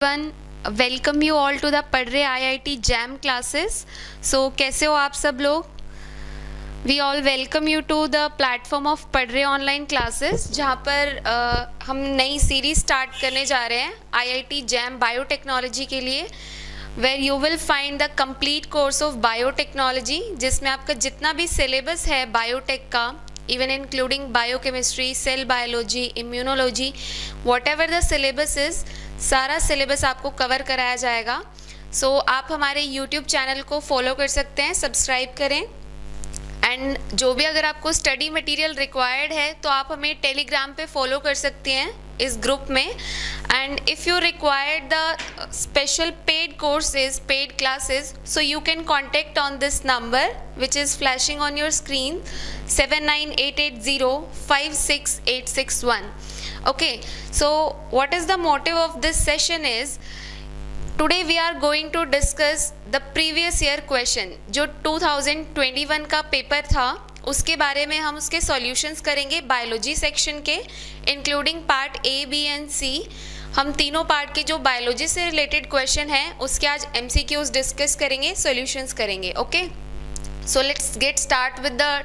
One welcome you all to the पढ़ रहे IIT jam classes. सो कैसे हो आप सब लोग? We all welcome you to the platform of पढ़ रहे ऑनलाइन क्लासेस, जहाँ पर हम नई सीरीज स्टार्ट करने जा रहे हैं IIT जैम बायोटेक्नोलॉजी के लिए, where you will find the complete course of biotechnology, जिसमें आपका जितना भी सिलेबस है बायोटेक का, even including biochemistry, cell biology, immunology, whatever the syllabus is, सारा सिलेबस आपको कवर कराया जाएगा। सो आप हमारे YouTube चैनल को फॉलो कर सकते हैं, सब्सक्राइब करें। एंड जो भी अगर आपको स्टडी मटेरियल रिक्वायर्ड है तो आप हमें टेलीग्राम पे फॉलो कर सकते हैं इस ग्रुप में। And if you required the special paid courses, paid classes, so you can contact on this number which is flashing on your screen 79880568661. Okay, so what is the motive of this session is today we are going to discuss the previous year question जो 2021 का paper था, उसके बारे में हम उसके solutions करेंगे biology section के, including part A, B and C। हम तीनों पार्ट के जो बायोलॉजी से रिलेटेड क्वेश्चन हैं उसके आज MCQs डिस्कस करेंगे, सॉल्यूशंस करेंगे। Okay, so let's get start with the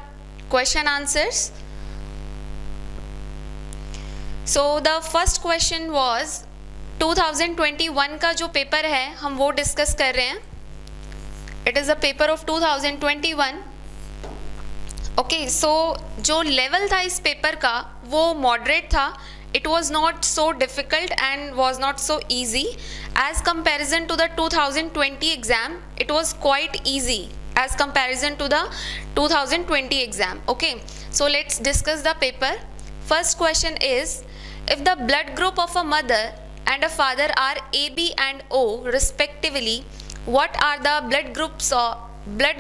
question answers. So the first question was 2021 का जो पेपर है हम वो डिस्कस कर रहे हैं। It is a paper of 2021. Okay, so जो लेवल था इस पेपर का वो मॉडरेट था। It was not so difficult and was not so easy as comparison to the 2020 exam. It was quite easy as comparison to the 2020 exam. Okay, so let's discuss the paper. First question is, if the blood group of a mother and a father are AB and O respectively, what are the blood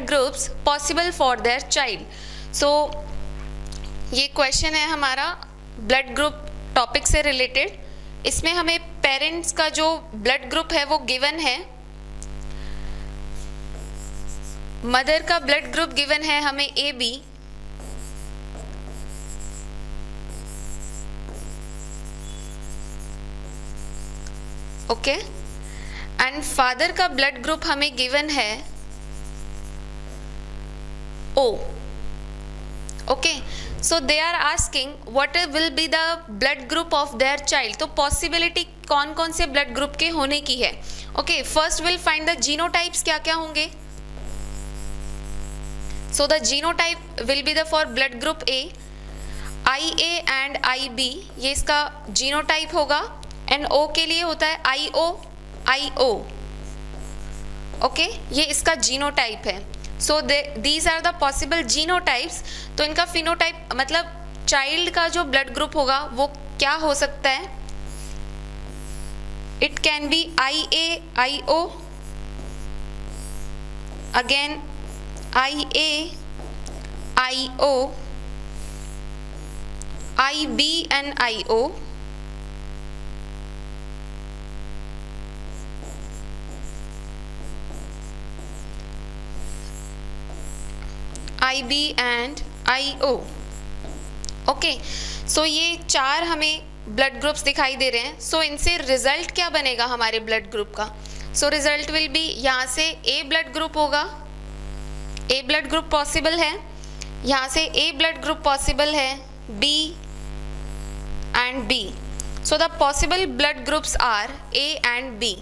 groups possible for their child? So ये question है हमारा blood group topic से related. इसमें हमें parents का जो blood group है वो गिवन है। मदर का ब्लड ग्रुप गिवन है हमें AB, ओके, एंड फादर का ब्लड ग्रुप हमें गिवन है O। Okay, so they are asking what will be the blood group of their child. तो पॉसिबिलिटी कौन कौन से ब्लड ग्रुप के होने की है। Okay, first will find the genotypes, क्या क्या होंगे। So the genotype will be the for blood group A, IA and IB, ये इसका जीनोटाइप होगा। एंड O के लिए होता है IO। ओके, ये इसका जीनोटाइप है। So these are the possible genotypes. तो इनका फिनोटाइप मतलब चाइल्ड का जो ब्लड ग्रुप होगा वो क्या हो सकता है। It can be IO, again IA, IO, IB and IO, IB and IO। Okay, so ये चार हमें ब्लड ग्रुप्स दिखाई दे रहे हैं। सो इनसे रिजल्ट क्या बनेगा हमारे ब्लड ग्रुप का। सो रिजल्ट विल बी, यहाँ से A ब्लड ग्रुप होगा, A ब्लड ग्रुप पॉसिबल है, यहाँ से A ब्लड ग्रुप पॉसिबल है, B and B। So the possible blood groups are A and B।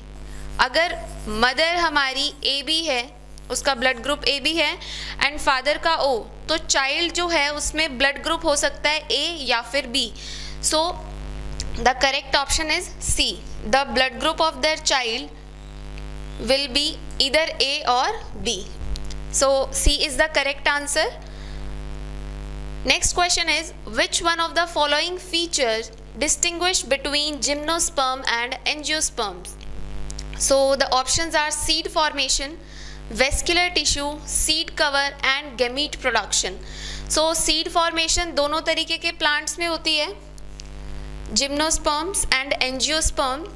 अगर मदर हमारी AB है, उसका ब्लड ग्रुप AB है, एंड फादर का O, तो चाइल्ड जो है उसमें ब्लड ग्रुप हो सकता है A या फिर B। So the correct option is C, the blood group of their child will be इधर A और B। So C is the correct answer. Next question is, which one of the following features distinguish between gymnosperm and angiosperms? So the options are seed formation, vascular tissue, seed cover and gamete production. So seed formation दोनों तरीके के plants में होती है, gymnosperms and angiosperm।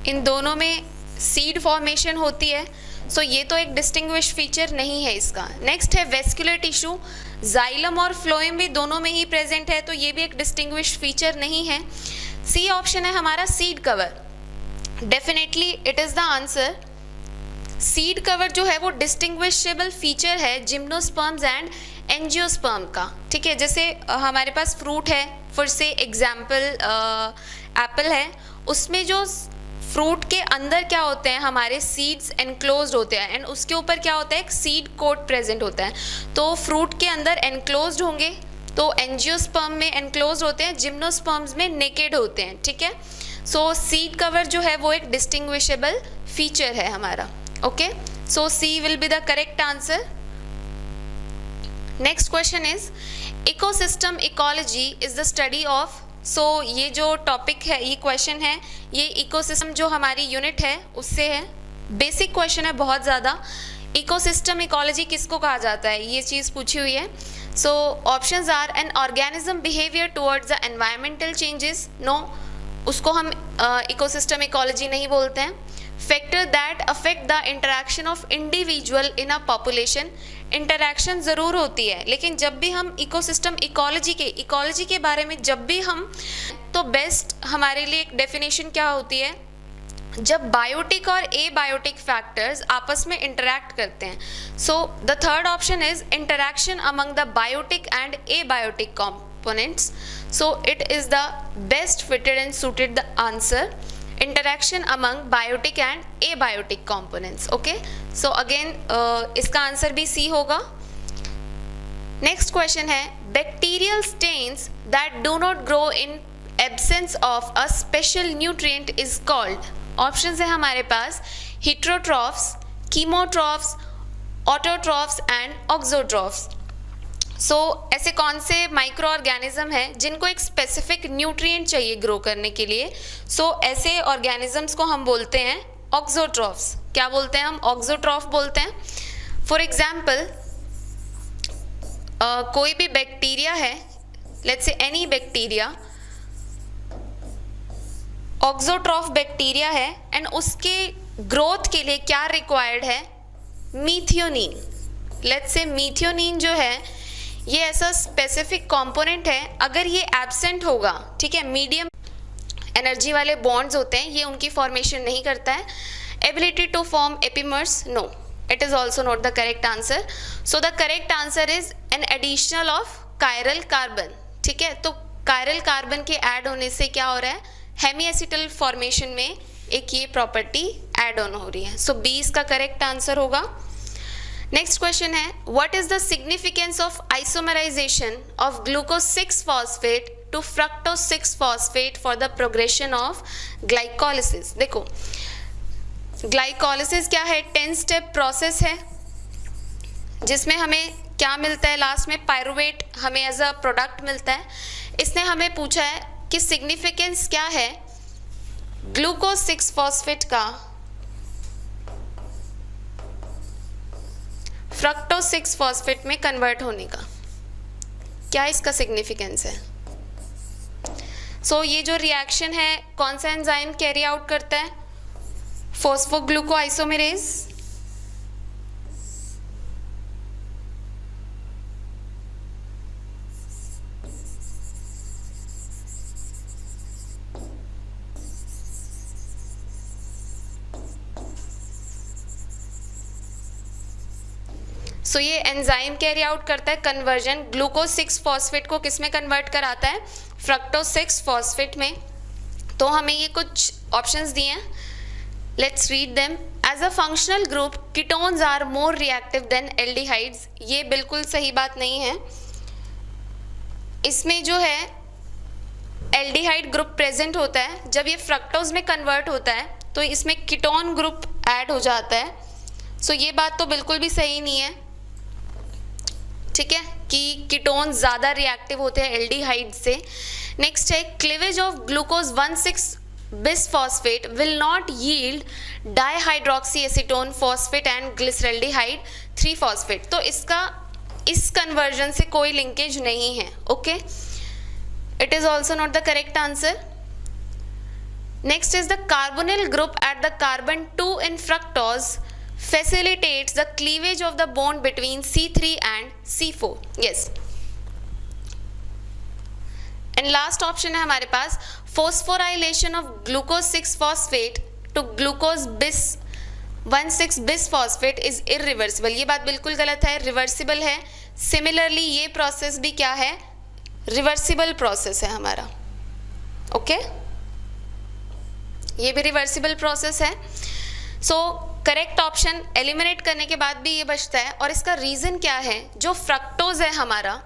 इन दोनों में seed formation होती है। सो ये तो एक डिस्टिंग्विश फीचर नहीं है इसका। नेक्स्ट है वेस्कुलर टिश्यू, जाइलम और फ्लोएम भी दोनों में ही प्रेजेंट है, तो ये भी एक डिस्टिंग्विश फीचर नहीं है। सी ऑप्शन है हमारा seed cover, definitely it is the answer. Seed cover जो है वो डिस्टिंग्विशेबल फीचर है जिम्नोस्पर्म्स एंड एंजियोस्पर्म का, ठीक है। जैसे हमारे पास फ्रूट है, फॉर से एग्जाम्पल एप्पल है, उसमें जो फ्रूट के अंदर क्या होते हैं, हमारे सीड्स एनक्लोज्ड होते हैं एंड उसके ऊपर क्या होता है, एक सीड कोट प्रेजेंट होता है। तो फ्रूट के अंदर एनक्लोज्ड होंगे, तो एंजियोस्पर्म में एनक्लोज्ड होते हैं, जिम्नोस्पर्म्स में नेकेड होते हैं, ठीक है। सो सीड कवर जो है वो एक डिस्टिंग्विशेबल फीचर है हमारा, okay. So C will be the correct answer. Next question is ecosystem ecology is the study of. So ये जो टॉपिक है, ये क्वेश्चन है, ये इकोसिस्टम जो हमारी यूनिट है उससे है। बेसिक क्वेश्चन है बहुत ज़्यादा। इकोसिस्टम इकोलॉजी किसको कहा जाता है, ये चीज़ पूछी हुई है। So options are an organism behaviour towards the environmental changes, no, उसको हम इकोसिस्टम इकोलॉजी नहीं बोलते हैं। Factor that affect the interaction of individual in a population, interaction ज़रूर होती है, लेकिन जब भी हम इकोसिस्टम इकोलॉजी के बारे में जब भी हम, तो बेस्ट हमारे लिए एक डेफिनेशन क्या होती है, जब बायोटिक और एबायोटिक फैक्टर्स आपस में इंटरैक्ट करते हैं। So the third option is interaction among the biotic and abiotic components. So it is the best fitted and suited the answer, interaction among biotic and abiotic components. Okay, so again इसका answer भी C होगा। Next question है bacterial strains that do not grow in absence of a special nutrient is called. Options है हमारे पास हिट्रोट्रॉफ्स, कीमोट्रॉफ्स, autotrophs and ऑक्सोट्रॉफ्स। सो ऐसे कौन से micro organism हैं जिनको एक स्पेसिफिक न्यूट्रिएंट चाहिए ग्रो करने के लिए। सो ऐसे ऑर्गेनिजम्स को हम बोलते हैं ऑक्सोट्रॉफ्स। क्या बोलते हैं हम, ऑक्सोट्रॉफ बोलते हैं। फॉर एग्जाम्पल कोई भी बैक्टीरिया है, let's say any bacteria, auxotroph bacteria है एंड उसके ग्रोथ के लिए क्या रिक्वायर्ड है, मीथियोनिन। लेट्स से मीथियोनिन जो है ये ऐसा स्पेसिफिक कंपोनेंट है, अगर ये एब्सेंट होगा, ठीक है, मीडियम एनर्जी वाले बॉन्ड्स होते हैं, ये उनकी फॉर्मेशन नहीं करता है। Ability to form epimers, no, it is also not the correct answer. So the correct answer is an additional of chiral carbon, ठीक है। तो कायरल कार्बन के ऐड होने से क्या हो रहा है, हेमी एसिटल फॉर्मेशन में एक ये प्रॉपर्टी ऐड ऑन हो रही है। सो बी इसका करेक्ट आंसर होगा। नेक्स्ट क्वेश्चन है what is the significance of isomerisation of glucose 6 phosphate to fructose 6 phosphate for the progression of glycolysis. देखो ग्लाइकोलिसिस क्या है, 10 स्टेप प्रोसेस है जिसमें हमें क्या मिलता है, लास्ट में पायरुवेट हमें एज अ प्रोडक्ट मिलता है। इसने हमें पूछा है कि सिग्निफिकेंस क्या है ग्लूकोज 6 फॉस्फेट का फ्रक्टोज 6 फॉस्फेट में कन्वर्ट होने का, क्या इसका सिग्निफिकेंस है। सो ये जो रिएक्शन है कौन सा एंजाइम कैरी आउट करता है, फॉस्फोग्लूकोआइसोमेरेज। सो ये एंजाइम कैरी आउट करता है कन्वर्जन, ग्लूकोज 6 फॉस्फेट को किस में कन्वर्ट कराता है, फ्रक्टोज 6 फॉस्फेट में। तो हमें ये कुछ ऑप्शंस दिए हैं, let's read them. As a functional group ketones are more reactive than aldehydes, ये बिल्कुल सही बात नहीं है। इसमें जो है एल्डिहाइड ग्रुप प्रेजेंट होता है, जब ये फ्रक्टोज में कन्वर्ट होता है तो इसमें कीटोन ग्रुप ऐड हो जाता है। सो ये बात तो बिल्कुल भी सही नहीं है, ठीक है, कि कीटोन ज़्यादा रिएक्टिव होते हैं एल्डिहाइड से। नेक्स्ट है cleavage of glucose 1,6 bisphosphate will not yield dihydroxy acetone phosphate and glyceraldehyde 3 phosphate. तो इसका इस कन्वर्जन से कोई लिंकेज नहीं है, okay, it is also not the correct answer. Next is the carbonyl group at the carbon 2 in fructose facilitates the cleavage of the bond between C3 and C4. Yes. And last option है हमारे पास phosphorylation of glucose 6-phosphate to glucose bis 1,6-bisphosphate is irreversible. ये बात बिल्कुल गलत है, reversible है. Similarly ये process भी क्या है, रिवर्सिबल प्रोसेस है हमारा. ओके, ये भी रिवर्सिबल प्रोसेस है. सो करेक्ट ऑप्शन एलिमिनेट करने के बाद भी ये बचता है. और इसका रीजन क्या है, जो फ्रक्टोज है हमारा,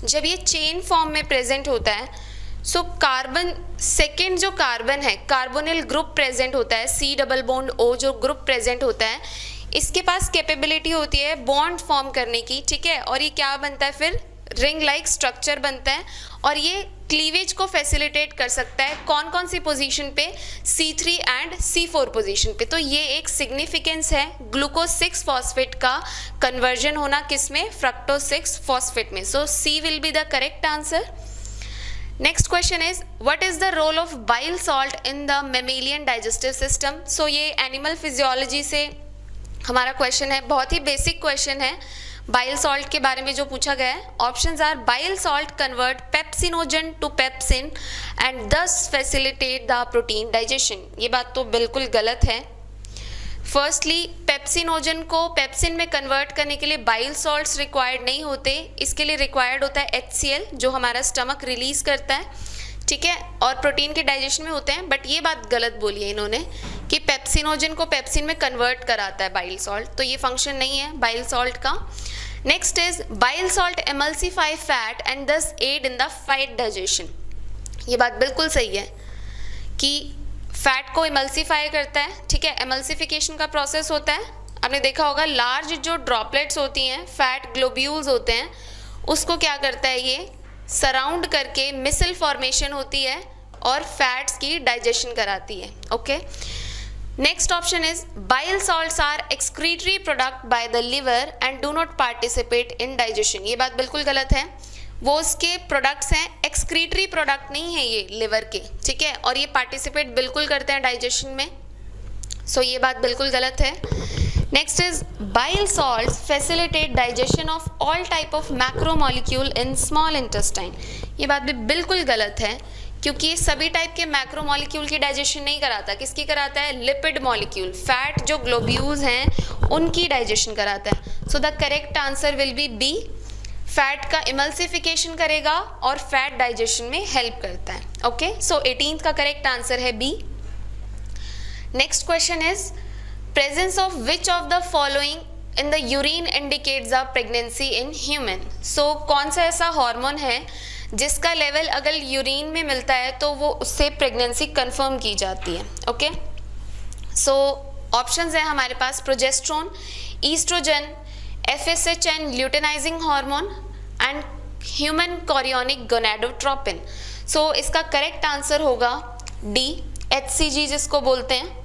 जब ये चेन फॉर्म में प्रेजेंट होता है, सो कार्बन सेकेंड जो कार्बन है, कार्बोनिल ग्रुप प्रेजेंट होता है, C डबल बॉन्ड O जो ग्रुप प्रेजेंट होता है, इसके पास कैपेबिलिटी होती है बॉन्ड फॉर्म करने की. ठीक है, और ये क्या बनता है, फिर रिंग लाइक स्ट्रक्चर बनता है. और ये क्लीवेज को फैसिलिटेट कर सकता है कौन कौन सी पोजीशन पे, C3 एंड C4 पोजीशन पे. तो ये एक सिग्निफिकेंस है ग्लूकोज 6-फॉस्फेट का कन्वर्जन होना किस में, फ्रक्टोज 6-फॉस्फेट में. So C will be the correct answer. Next question is what is the role of bile salt in the mammalian digestive system. So ये एनिमल फिजियोलॉजी से हमारा क्वेश्चन है, बहुत ही बेसिक क्वेश्चन है. बाइल सॉल्ट के बारे में जो पूछा गया है, options are bile salt convert pepsinogen to pepsin and thus facilitate the protein digestion. ये बात तो बिल्कुल गलत है. फर्स्टली पेप्सिनोजन को पेप्सिन में कन्वर्ट करने के लिए बाइल सॉल्ट्स रिक्वायर्ड नहीं होते, इसके लिए रिक्वायर्ड होता है HCl जो हमारा स्टमक रिलीज करता है. ठीक है, और प्रोटीन के डाइजेशन में होते हैं. बट ये बात गलत बोली है इन्होंने कि पेप्सिनोजन को पेप्सिन में कन्वर्ट कराता है बाइल सॉल्ट, तो ये फंक्शन नहीं है बाइल सॉल्ट का. Next is bile salt emulsify fat and thus aid in the fat digestion. ये बात बिल्कुल सही है कि फैट को एमल्सिफाई करता है. ठीक है, एमल्सिफिकेशन का प्रोसेस होता है. आपने देखा होगा लार्ज जो ड्रॉपलेट्स होती हैं, फैट ग्लोब्यूल्स होते हैं, उसको क्या करता है, ये सराउंड करके मिसल फॉर्मेशन होती है और फैट्स की डाइजेशन कराती है. Okay, next option is bile salts are excretory product by the liver and do not participate in digestion. ये बात बिल्कुल गलत है, वो उसके प्रोडक्ट्स हैं, एक्सक्रीटरी प्रोडक्ट नहीं है ये लिवर के. ठीक है, और ये पार्टिसिपेट बिल्कुल करते हैं डाइजेशन में. सो ये बात बिल्कुल गलत है. Next is bile salts facilitate digestion of all type of macromolecule in small intestine. ये बात भी बिल्कुल गलत है, क्योंकि ये सभी टाइप के मैक्रोमोलिक्यूल की डाइजेशन नहीं कराता. किसकी कराता है, लिपिड मॉलिक्यूल, फैट जो ग्लोब्यूल्स हैं उनकी डाइजेशन कराता है. So the correct answer will be B. Fat का इमल्सिफिकेशन करेगा और फैट डाइजेशन में हेल्प करता है. ओके, सो 18th का करेक्ट आंसर है B. Next question is presence of which of the following in the urine indicates the pregnancy in human. So कौन सा ऐसा हार्मोन है जिसका लेवल अगर यूरिन में मिलता है तो वो उससे प्रेगनेंसी कंफर्म की जाती है. ओके, सो ऑप्शंस हैं हमारे पास progesterone, oestrogen, FSH luteinizing hormone and human chorionic gonadotropin. So इसका करेक्ट आंसर होगा डी, HCG जिसको बोलते हैं.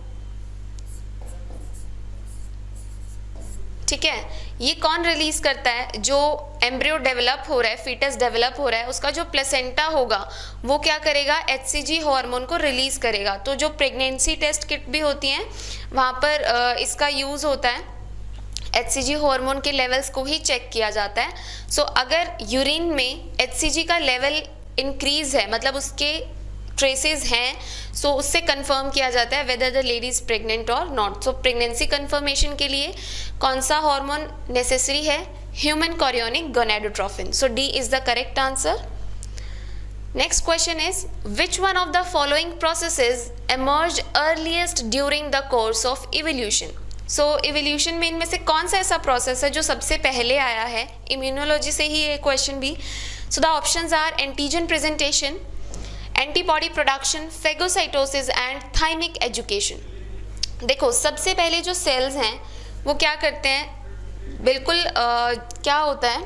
ठीक है, ये कौन रिलीज करता है, जो एम्ब्रियो डेवलप हो रहा है, फीटस डेवलप हो रहा है, उसका जो प्लेसेंटा होगा वो क्या करेगा, HCG हार्मोन को रिलीज करेगा. तो जो प्रेगनेंसी टेस्ट किट भी होती हैं वहाँ पर इसका यूज़ होता है, HCG हार्मोन के लेवल्स को ही चेक किया जाता है. सो अगर यूरिन में HCG का लेवल इंक्रीज है, मतलब उसके ट्रेसेस हैं, सो उससे कंफर्म किया जाता है whether the lady is pregnant और नॉट. सो प्रेगनेंसी कंफर्मेशन के लिए कौन सा हार्मोन नेसेसरी है, human chorionic gonadotropin. So D is the correct answer. Next question is which one of the following processes emerge earliest during the course of evolution. So evolution में इनमें से कौन सा ऐसा प्रोसेस है जो सबसे पहले आया है, इम्यूनोलॉजी से ही ये क्वेश्चन भी. So the options are antigen presentation, antibody production, phagocytosis and thymic education. देखो सबसे पहले जो सेल्स हैं वो क्या करते हैं, बिल्कुल क्या होता है,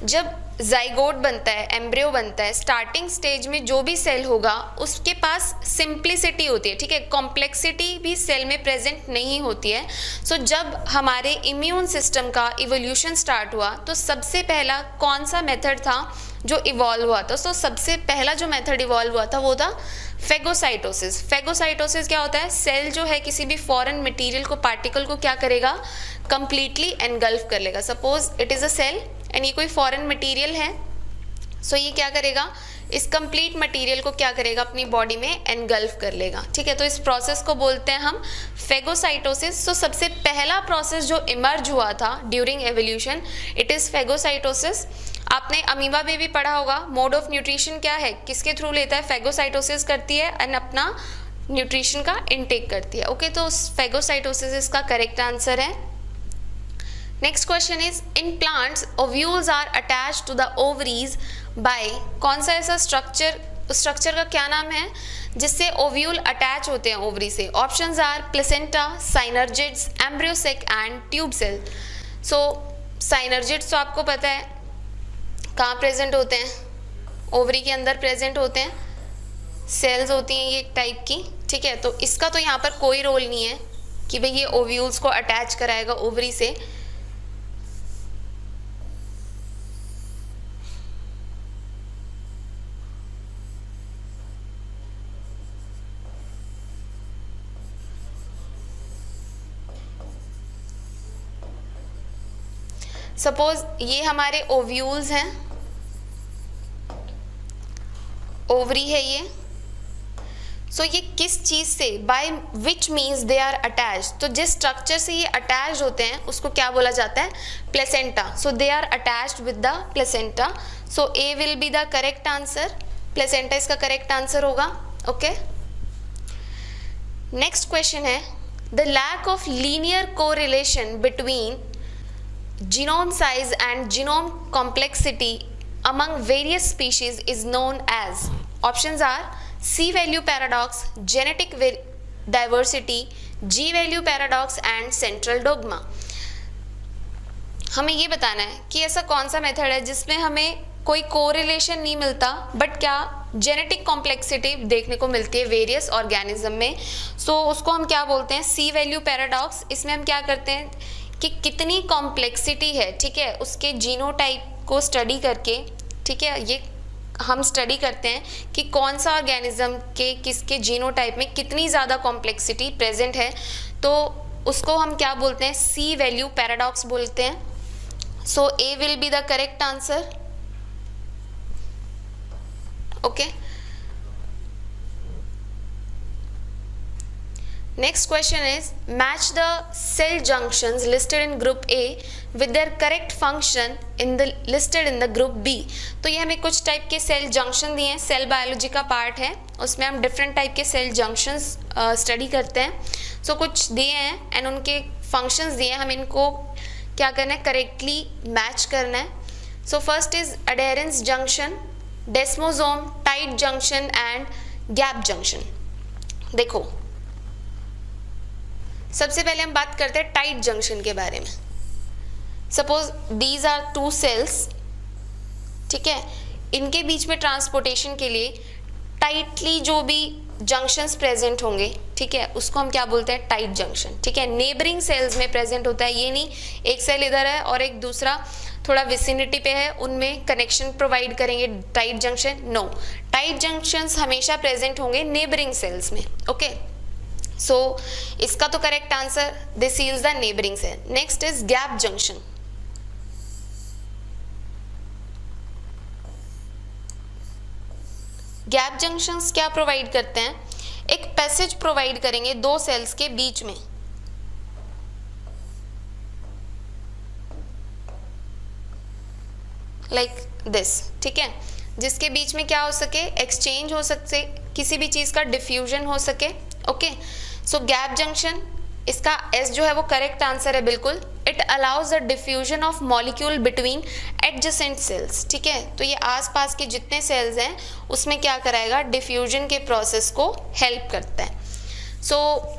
जब जाइगोट बनता है, एम्ब्रियो बनता है, स्टार्टिंग स्टेज में जो भी सेल होगा उसके पास सिंप्लिसिटी होती है, ठीक है, कॉम्प्लेक्सिटी भी सेल में प्रेजेंट नहीं होती है। सो जब हमारे इम्यून सिस्टम का इवोल्यूशन स्टार्ट हुआ तो सबसे पहला कौन सा मेथड था जो इवॉल्व हुआ था? सो सबसे पहला जो मेथड इवॉल्व हुआ था वो था फेगोसाइटोसिस। फेगोसाइटोसिस क्या होता है? सेल जो है किसी भी फॉरेन मटेरियल को, पार्टिकल को क्या करेगा? कंप्लीटली एनगल्फ कर लेगा। Suppose it is a cell and ये कोई फॉरेन मटेरियल है, सो ये क्या करेगा? इस कंप्लीट मटेरियल को क्या करेगा? अपनी बॉडी में एनगल्फ कर लेगा, ठीक है। तो इस प्रोसेस को बोलते हैं हम फेगोसाइटोसिस। सो सबसे पहला प्रोसेस जो इमर्ज हुआ था during evolution, it is phagocytosis. आपने अमीबा में भी पढ़ा होगा, मोड ऑफ न्यूट्रिशन क्या है, किसके थ्रू लेता है? फेगोसाइटोसिस करती है एंड अपना न्यूट्रिशन का इनटेक करती है। ओके, तो फेगोसाइटोसिस इसका करेक्ट आंसर है। Next question is, in plants ovules are attached to the ovaries by, कौन सा ऐसा स्ट्रक्चर का क्या नाम है जिससे ओव्यूल अटैच होते हैं ओवरी से? Options are placenta, synergids, embryo sac and tube cell. So synergids तो आपको पता है कहाँ प्रेजेंट होते हैं? ओवरी के अंदर प्रेजेंट होते हैं, सेल्स होती हैं ये एक टाइप की, ठीक है। तो इसका तो यहाँ पर कोई रोल नहीं है कि भाई ये ओव्यूल्स को अटैच कराएगा ओवरी से। सपोज ये हमारे ओव्यूल्स हैं, ओवरी है ये। सो ये किस चीज से, by which means they are attach, तो जिस स्ट्रक्चर से ये अटैच होते हैं उसको क्या बोला जाता है? Placenta. So they are attached with the placenta. So A will be the correct answer, placenta इसका करेक्ट आंसर होगा। ओके, नेक्स्ट क्वेश्चन है, the lack of linear correlation between genome size and genome complexity among various species is known as, options are C value paradox, genetic diversity, G value paradox and central dogma। हमें ये बताना है कि ऐसा कौन सा method है जिसमें हमें कोई कोरिलेशन नहीं मिलता बट क्या जेनेटिक कॉम्प्लेक्सिटी देखने को मिलती है वेरियस ऑर्गेनिज्म में। सो उसको हम क्या बोलते हैं? सी वैल्यू पैराडॉक्स। इसमें हम क्या करते हैं कि कितनी कॉम्प्लेक्सिटी है, ठीक है, उसके जीनोटाइप को स्टडी करके, ठीक है, ये हम स्टडी करते हैं कि कौन सा ऑर्गेनिज्म के किसके जीनोटाइप में कितनी ज़्यादा कॉम्प्लेक्सिटी प्रेजेंट है, तो उसको हम क्या बोलते हैं? सी वैल्यू पैराडॉक्स बोलते हैं। So A will be the correct answer. Okay, next question is, match the cell junctions listed in group A with their correct function in the listed in the group B। तो ये हमें कुछ type के cell junction दिए हैं, cell biology का part है, उसमें हम डिफरेंट टाइप के सेल जंक्शंस स्टडी करते हैं। सो कुछ दिए हैं एंड उनके फंक्शंस दिए हैं, हम इनको क्या करना है? करेक्टली मैच करना है। So first is adherens junction, desmosome, tight junction and gap junction. देखो सबसे पहले हम बात करते हैं टाइट जंक्शन के बारे में। Suppose these are two cells, ठीक है, इनके बीच में ट्रांसपोर्टेशन के लिए टाइटली जो भी जंक्शंस प्रेजेंट होंगे, ठीक है, उसको हम क्या बोलते हैं? टाइट जंक्शन, ठीक है। नेबरिंग सेल्स में प्रेजेंट होता है, ये नहीं एक सेल इधर है और एक दूसरा थोड़ा विसिनिटी पे है, उनमें कनेक्शन प्रोवाइड करेंगे tight junction, no. Tight junctions हमेशा प्रेजेंट होंगे नेबरिंग सेल्स में। ओके, सो इसका तो correct answer, this is the neighbouring cell. Next is gap junction. Gap junctions क्या प्रोवाइड करते हैं? एक पैसेज प्रोवाइड करेंगे दो सेल्स के बीच में, लाइक दिस, ठीक है, जिसके बीच में क्या हो सके? एक्सचेंज हो सके, किसी भी चीज का डिफ्यूजन हो सके। ओके, सो गैप जंक्शन, इसका एस जो है वो करेक्ट आंसर है बिल्कुल। It allows the diffusion of molecule between adjacent sales, ठीक है, तो ये आसपास के जितने सेल्स हैं उसमें क्या कराएगा? डिफ्यूजन के प्रोसेस को हेल्प करता है। सो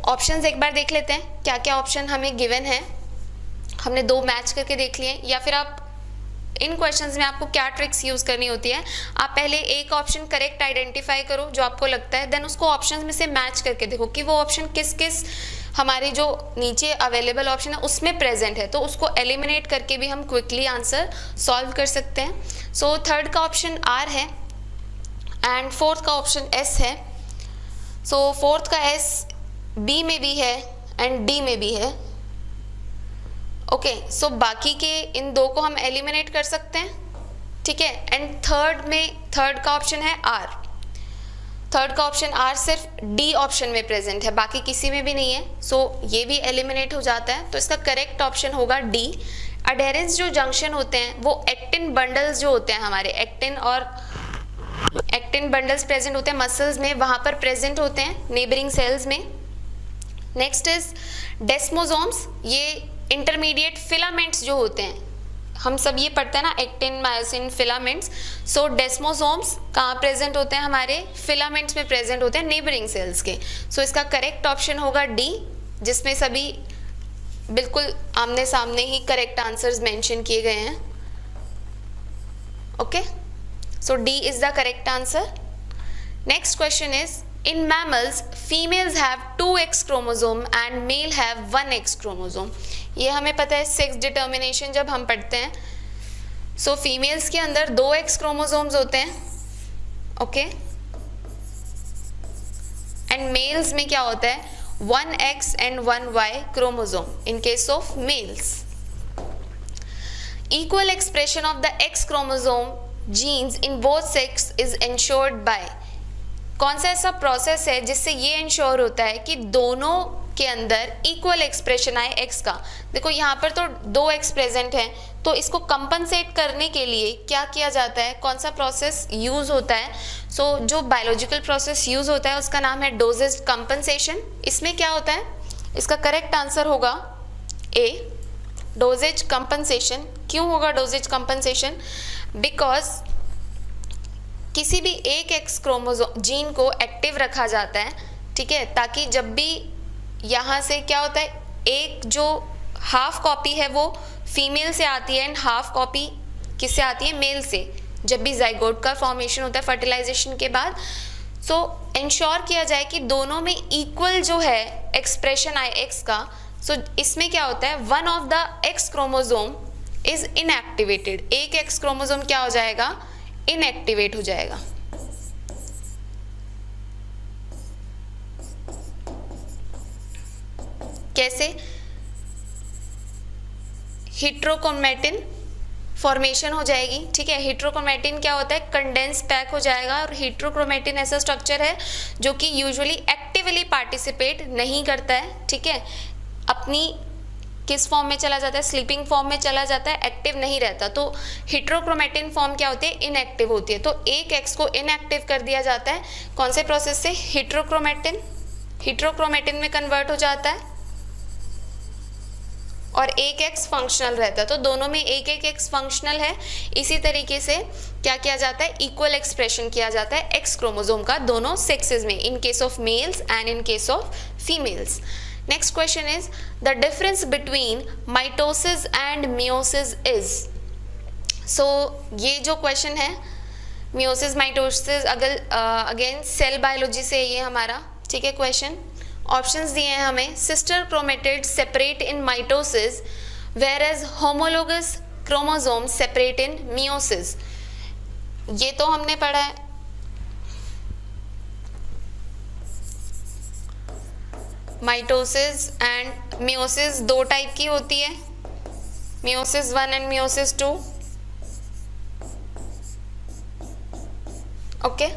ऑप्शंस एक बार देख लेते हैं क्या क्या ऑप्शन हमें गिवन है। हमने दो मैच करके देख लिए, या फिर आप इन क्वेश्चंस में आपको क्या ट्रिक्स यूज़ करनी होती है, आप पहले एक ऑप्शन करेक्ट आइडेंटिफाई करो जो आपको लगता है, देन उसको ऑप्शन में से मैच करके देखो कि वो ऑप्शन किस किस हमारे जो नीचे अवेलेबल ऑप्शन है उसमें प्रेजेंट है, तो उसको एलिमिनेट करके भी हम क्विकली आंसर सॉल्व कर सकते हैं। सो थर्ड का ऑप्शन आर है एंड फोर्थ का ऑप्शन एस है। सो फोर्थ का एस बी में भी है एंड डी में भी है। ओके, सो बाकी के इन दो को हम एलिमिनेट कर सकते हैं, ठीक है। एंड थर्ड का ऑप्शन है आर, थर्ड का ऑप्शन आर सिर्फ डी ऑप्शन में प्रेजेंट है, बाकी किसी में भी नहीं है, सो ये भी एलिमिनेट हो जाता है। तो इसका करेक्ट ऑप्शन होगा डी। अडेरेंस जो जंक्शन होते हैं वो एक्टिन बंडल्स जो होते हैं हमारे, एक्टिन बंडल्स प्रेजेंट होते हैं मसल्स में, वहाँ पर प्रेजेंट होते हैं नेबरिंग सेल्स में। नेक्स्ट इज डेस्मोसोम्स, ये इंटरमीडिएट फिलामेंट्स जो होते हैं, हम सब ये पढ़ते हैं ना एक्टिन मायोसिन फिलामेंट्स। सो डेस्मोसोम्स कहाँ प्रेजेंट होते हैं, हमारे फिलामेंट्स में प्रेजेंट होते हैं नेबरिंग सेल्स के। सो इसका करेक्ट ऑप्शन होगा डी, जिसमें सभी बिल्कुल आमने सामने ही करेक्ट आंसर्स मेंशन किए गए हैं। Okay, so D is the correct answer. Next question is in mammals females have 2x chromosome and male have 1x chromosome। ये हमें पता है सेक्स डिटर्मिनेशन जब हम पढ़ते हैं। सो फीमेल्स के अंदर 2x क्रोमोसोम्स होते हैं, ओके, एंड मेल्स में क्या होता है 1x and 1y chromosome in case of males. Equal expression of the x chromosome genes in both sex is ensured by, कौन सा ऐसा प्रोसेस है जिससे ये इंश्योर होता है कि दोनों के अंदर इक्वल एक्सप्रेशन आए एक्स का। देखो यहाँ पर तो 2x प्रेजेंट है, तो इसको कंपनसेट करने के लिए क्या किया जाता है, कौन सा प्रोसेस यूज होता है। सो जो बायोलॉजिकल प्रोसेस यूज होता है उसका नाम है डोजेज कंपनसेशन। इसमें क्या होता है, इसका करेक्ट आंसर होगा ए, डोजेज कंपनसेशन। क्यों होगा डोजेज कंपनसेशन, बिकॉज किसी भी एक एक्स क्रोमोसोम जीन को एक्टिव रखा जाता है, ठीक है, ताकि जब भी यहाँ से क्या होता है, एक जो हाफ कॉपी है वो फीमेल से आती है एंड हाफ कॉपी किससे आती है, मेल से, जब भी जाइगोट का फॉर्मेशन होता है फर्टिलाइजेशन के बाद। सो इंश्योर किया जाए कि दोनों में इक्वल जो है एक्सप्रेशन आए एक्स का। सो इसमें क्या होता है, one of the x chromosome is inactivated, एक एक्स क्रोमोसोम क्या हो जाएगा, इनएक्टिवेट हो जाएगा। कैसे, हेट्रोक्रोमैटिन फॉर्मेशन हो जाएगी, ठीक है। हेट्रोक्रोमैटिन क्या होता है, कंडेंस पैक हो जाएगा, और हेट्रोक्रोमैटिन ऐसा स्ट्रक्चर है जो कि यूजुअली एक्टिवली पार्टिसिपेट नहीं करता है, ठीक है, अपनी किस फॉर्म में चला जाता है, स्लीपिंग फॉर्म में चला जाता है, एक्टिव नहीं रहता। तो हेट्रोक्रोमैटिन फॉर्म क्या होती है, इनएक्टिव होती है। तो एक एक्स को इनएक्टिव कर दिया जाता है, कौन से प्रोसेस से, हेट्रोक्रोमैटिन में कन्वर्ट हो जाता है, और एक एक्स फंक्शनल रहता है। तो दोनों में एक एक्स फंक्शनल है। इसी तरीके से क्या किया जाता है, इक्वल एक्सप्रेशन किया जाता है एक्स क्रोमोसोम का दोनों सेक्सेस में, in case of males and in case of females. Next question is the difference between mitosis and meiosis is. So ये जो क्वेश्चन है meiosis mitosis, again cell biology से ये हमारा, ठीक है, क्वेश्चन। ऑप्शंस दिए हैं हमें, sister chromatid separate in mitosis where as homologous chromosome separate in meiosis. ये तो हमने पढ़ा है, माइटोसिस एंड मियोसिस दो टाइप की होती है, meiosis 1 and meiosis 2। Okay,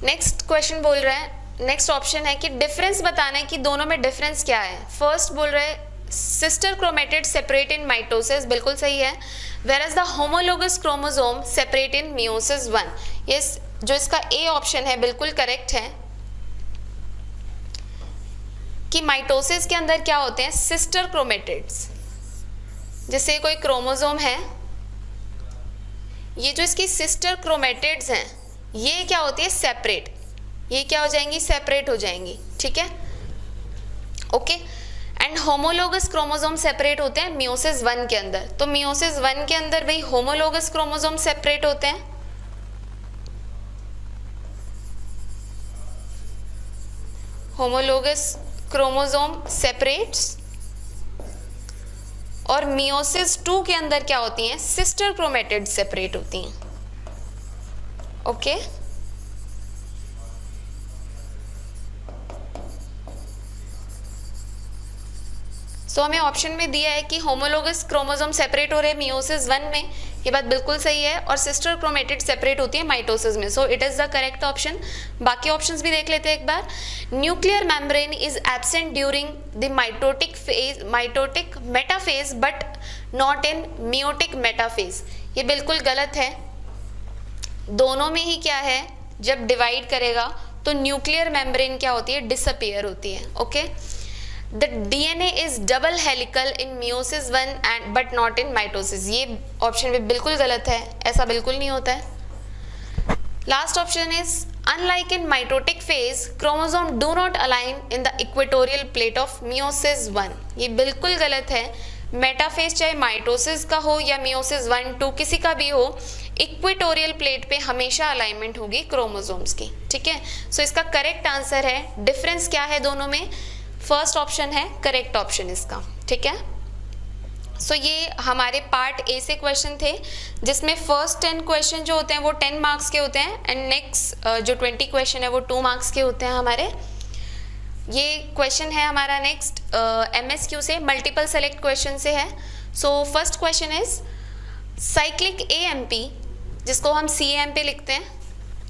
next question बोल रहा है, नेक्स्ट ऑप्शन है कि डिफरेंस बताना है कि दोनों में डिफरेंस क्या है। फर्स्ट बोल रहे हैं sister chromatid separate in mitosis, बिल्कुल सही है, where as the homologous chromosome separate in meiosis 1। ये जो इसका ए ऑप्शन है बिल्कुल करेक्ट है कि माइटोसिस के अंदर क्या होते हैं, सिस्टर क्रोमेटिड्स। जैसे कोई क्रोमोसोम है, ये जो इसकी सिस्टर क्रोमेटिड्स हैं ये क्या होती है, सेपरेट, ये क्या हो जाएंगी, सेपरेट हो जाएंगी, ठीक है, okay. And homologous chromosome separate होते हैं मियोसिस 1 के अंदर। तो मियोसिस 1 के अंदर भाई होमोलोगस क्रोमोसोम सेपरेट होते हैं, होमोलोगस क्रोमोसोम सेपरेट्स, और मियोसिस 2 के अंदर क्या होती हैं, सिस्टर क्रोमेटिड सेपरेट होती हैं। ओके सो हमें ऑप्शन में दिया है कि होमोलोगस क्रोमोसोम सेपरेट हो रहे हैं मियोसिस 1 में, ये बात बिल्कुल सही है, और सिस्टर क्रोमेटिड सेपरेट होती है माइटोसिस में। So it is the correct option. बाकी ऑप्शंस भी देख लेते हैं एक बार। Nuclear membrane is absent during the mitotic metaphase but not in meiotic metaphase, ये बिल्कुल गलत है। दोनों में ही क्या है, जब डिवाइड करेगा तो न्यूक्लियर मेम्ब्रेन क्या होती है, डिसअपियर होती है। Okay the DNA is double helical in meiosis 1 and but not in mitosis, ये ऑप्शन भी बिल्कुल गलत है, ऐसा बिल्कुल नहीं होता है। Last option is unlike in mitotic phase chromosome do not align in the equatorial plate of meiosis 1, ये बिल्कुल गलत है। मेटाफेज चाहे माइटोसिस का हो या मियोसिस 1, 2 किसी का भी हो, इक्वेटोरियल प्लेट पे हमेशा अलाइनमेंट होगी क्रोमोसोम्स की। ठीक है सो इसका करेक्ट आंसर है, डिफरेंस क्या है दोनों में, फर्स्ट ऑप्शन है करेक्ट ऑप्शन इसका। ठीक है सो ये हमारे पार्ट ए से क्वेश्चन थे, जिसमें फर्स्ट 10 क्वेश्चन जो होते हैं वो 10 मार्क्स के होते हैं, एंड नेक्स्ट जो 20 क्वेश्चन है वो 2 मार्क्स के होते हैं हमारे। ये क्वेश्चन है हमारा नेक्स्ट MSQ से, मल्टीपल सेलेक्ट क्वेश्चन से है। So first question is cyclic AMP, जिसको हम CAMP लिखते हैं,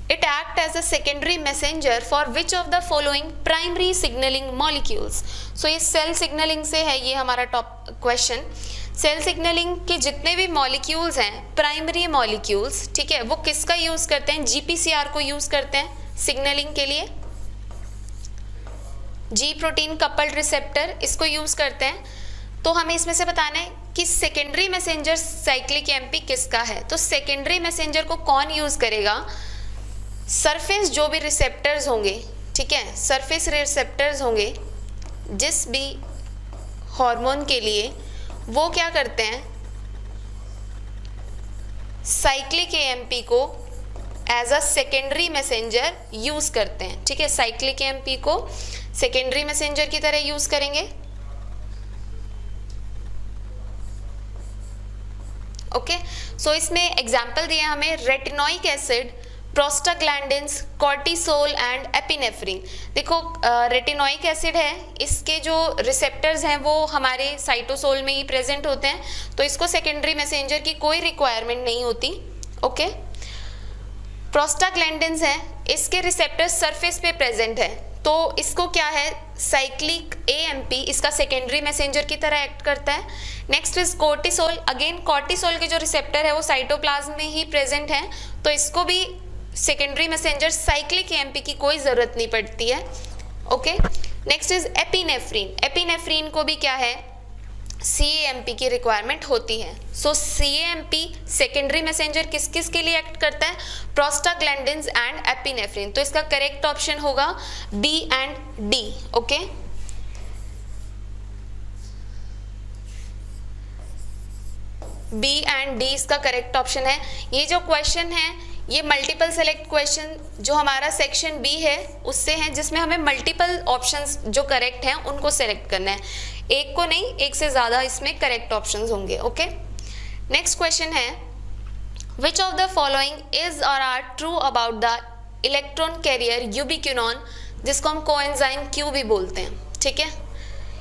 it act as a secondary messenger for which of the following primary signaling molecules। so ये सेल सिग्नलिंग से है, ये हमारा टॉप क्वेश्चन। सेल सिग्नलिंग के जितने भी मॉलिक्यूल्स हैं, प्राइमरी मॉलिक्यूल्स, ठीक है, वो किसका यूज करते हैं, GPCR को यूज करते हैं सिग्नलिंग के लिए, G प्रोटीन कपल्ड रिसेप्टर, इसको यूज करते हैं। तो हमें इसमें से बताना है कि सेकेंडरी मैसेंजर साइक्लिक AMP किसका है। तो सेकेंडरी मैसेंजर को कौन यूज करेगा, सरफेस जो भी रिसेप्टर्स होंगे, ठीक है, सरफेस रिसेप्टर्स होंगे जिस भी हार्मोन के लिए, वो क्या करते हैं, साइक्लिक AMP को as a secondary messenger use करते हैं। ठीक है, साइक्लिक AMP को सेकेंडरी मैसेंजर की तरह यूज करेंगे। ओके सो इसमें एग्जाम्पल दिया हमें retinoic acid, prostaglandins, cortisol and epinephrine. देखो रेटिनोइक एसिड है, इसके जो रिसेप्टर्स हैं वो हमारे साइटोसोल में ही प्रेजेंट होते हैं, तो इसको सेकेंडरी मैसेंजर की कोई रिक्वायरमेंट नहीं होती। ओके प्रोस्टाग्लैंडिन्स है, इसके रिसेप्टर्स सरफेस पे प्रेजेंट है, तो इसको क्या है, साइक्लिक AMP इसका सेकेंडरी मैसेंजर की तरह एक्ट करता है। Next is cortisol, again cortisol के जो रिसेप्टर है वो साइटोप्लाज्म में ही प्रेजेंट है, तो इसको भी सेकेंडरी मैसेंजर साइक्लिक AMP की कोई ज़रूरत नहीं पड़ती है। Okay next is epinephrine, epinephrine को भी क्या है, CAMP की रिक्वायरमेंट होती है। सो CAMP सेकेंडरी मैसेंजर किस किस के लिए एक्ट करता है, प्रोस्टाग्लैंडिन्स एंड एपिनेफ्रिन, तो इसका करेक्ट ऑप्शन होगा B and D। Okay B and D इसका करेक्ट ऑप्शन है। ये जो क्वेश्चन है ये मल्टीपल सेलेक्ट क्वेश्चन जो हमारा सेक्शन B है उससे है, जिसमें हमें मल्टीपल ऑप्शंस जो करेक्ट हैं उनको सेलेक्ट करना है, एक को नहीं, एक से ज़्यादा इसमें करेक्ट ऑप्शंस होंगे। ओके नेक्स्ट क्वेश्चन है which of the following is or are true about the electron carrier ubiquinone, जिसको हम कोएंजाइम Q भी बोलते हैं। ठीक है,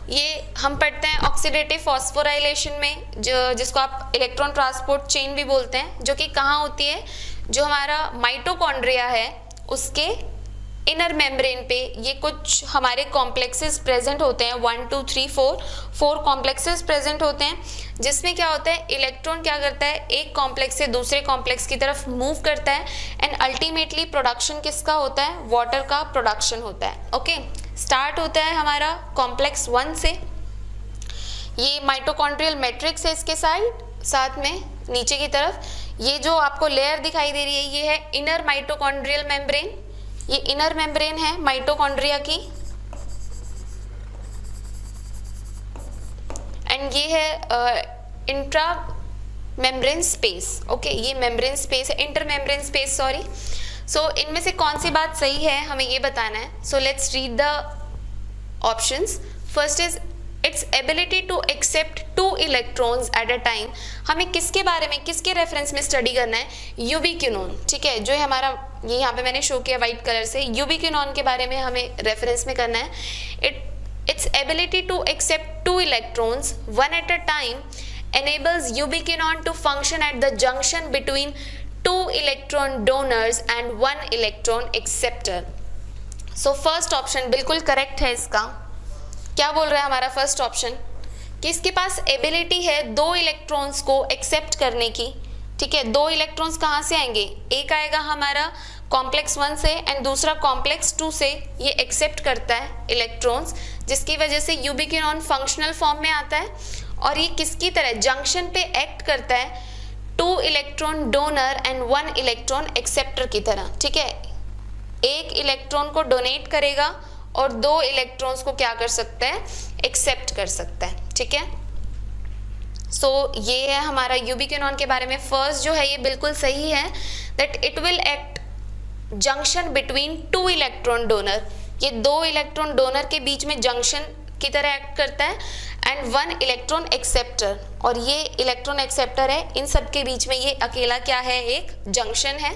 ये हम पढ़ते हैं ऑक्सीडेटिव फॉस्फोराइलेशन में, जो जिसको आप इलेक्ट्रॉन ट्रांसपोर्ट चेन भी बोलते हैं, जो कि कहाँ होती है, जो हमारा माइटोकॉन्ड्रिया है उसके इनर मेम्ब्रेन पे ये कुछ हमारे कॉम्प्लेक्सेस प्रेजेंट होते हैं, 1 2 3 4 कॉम्प्लेक्सेस प्रेजेंट होते हैं, जिसमें क्या होता है, इलेक्ट्रॉन क्या करता है, एक कॉम्प्लेक्स से दूसरे कॉम्प्लेक्स की तरफ मूव करता है, एंड अल्टीमेटली प्रोडक्शन किसका होता है, वाटर का प्रोडक्शन होता है। ओके स्टार्ट होता है हमारा कॉम्प्लेक्स 1 से, ये माइटोकॉन्ड्रियल मैट्रिक्स है इसके साथ में नीचे की तरफ, ये जो आपको लेयर दिखाई दे रही है ये है इनर माइटोकॉन्ड्रियल मेम्ब्रेन, ये इनर मेम्ब्रेन है माइटोकॉन्ड्रिया की। एंड ये है इंट्रा मेम्ब्रेन स्पेस। ओके, ये मेम्ब्रेन स्पेस है, इंटर मेम्ब्रेन स्पेस, सॉरी। सो इनमें से कौन सी बात सही है हमें ये बताना है। So let's read the options. First is its ability to accept 2 electrons at a time. हमें किसके बारे में, किसके रेफरेंस में स्टडी करना है? यूबिक्विनोन, ठीक है, जो है हमारा, ये यहाँ पे मैंने शो किया वाइट कलर से, यूबिक्विनोन के बारे में हमें रेफरेंस में करना है। Its ability to accept 2 electrons one at a time enables ubiquinone to function at the junction between 2 electron donors and 1 electron acceptor. So first option बिल्कुल करेक्ट है इसका। क्या बोल रहा है हमारा फर्स्ट ऑप्शन? कि इसके पास एबिलिटी है 2 इलेक्ट्रॉन्स को एक्सेप्ट करने की, ठीक है। 2 इलेक्ट्रॉन्स कहाँ से आएंगे? एक आएगा हमारा कॉम्प्लेक्स 1 से एंड दूसरा कॉम्प्लेक्स 2 से, ये एक्सेप्ट करता है इलेक्ट्रॉन्स, जिसकी वजह से यूबिक्विनोन फंक्शनल फॉर्म में आता है। और ये किसकी तरह जंक्शन पे एक्ट करता है? 2 electron donor and 1 electron acceptor की तरह, ठीक है। एक इलेक्ट्रॉन को डोनेट करेगा और 2 इलेक्ट्रॉन्स को क्या कर सकता है? एक्सेप्ट कर सकता है, ठीक है। सो ये है हमारा यूबिक्विनोन के बारे में। फर्स्ट जो है ये बिल्कुल सही है, that it will act junction between 2 electron donor. ये 2 इलेक्ट्रॉन डोनर के बीच में जंक्शन की तरह एक्ट करता है एंड 1 इलेक्ट्रॉन एक्सेप्टर, और ये इलेक्ट्रॉन एक्सेप्टर है, इन सब के बीच में ये अकेला क्या है? एक जंक्शन है।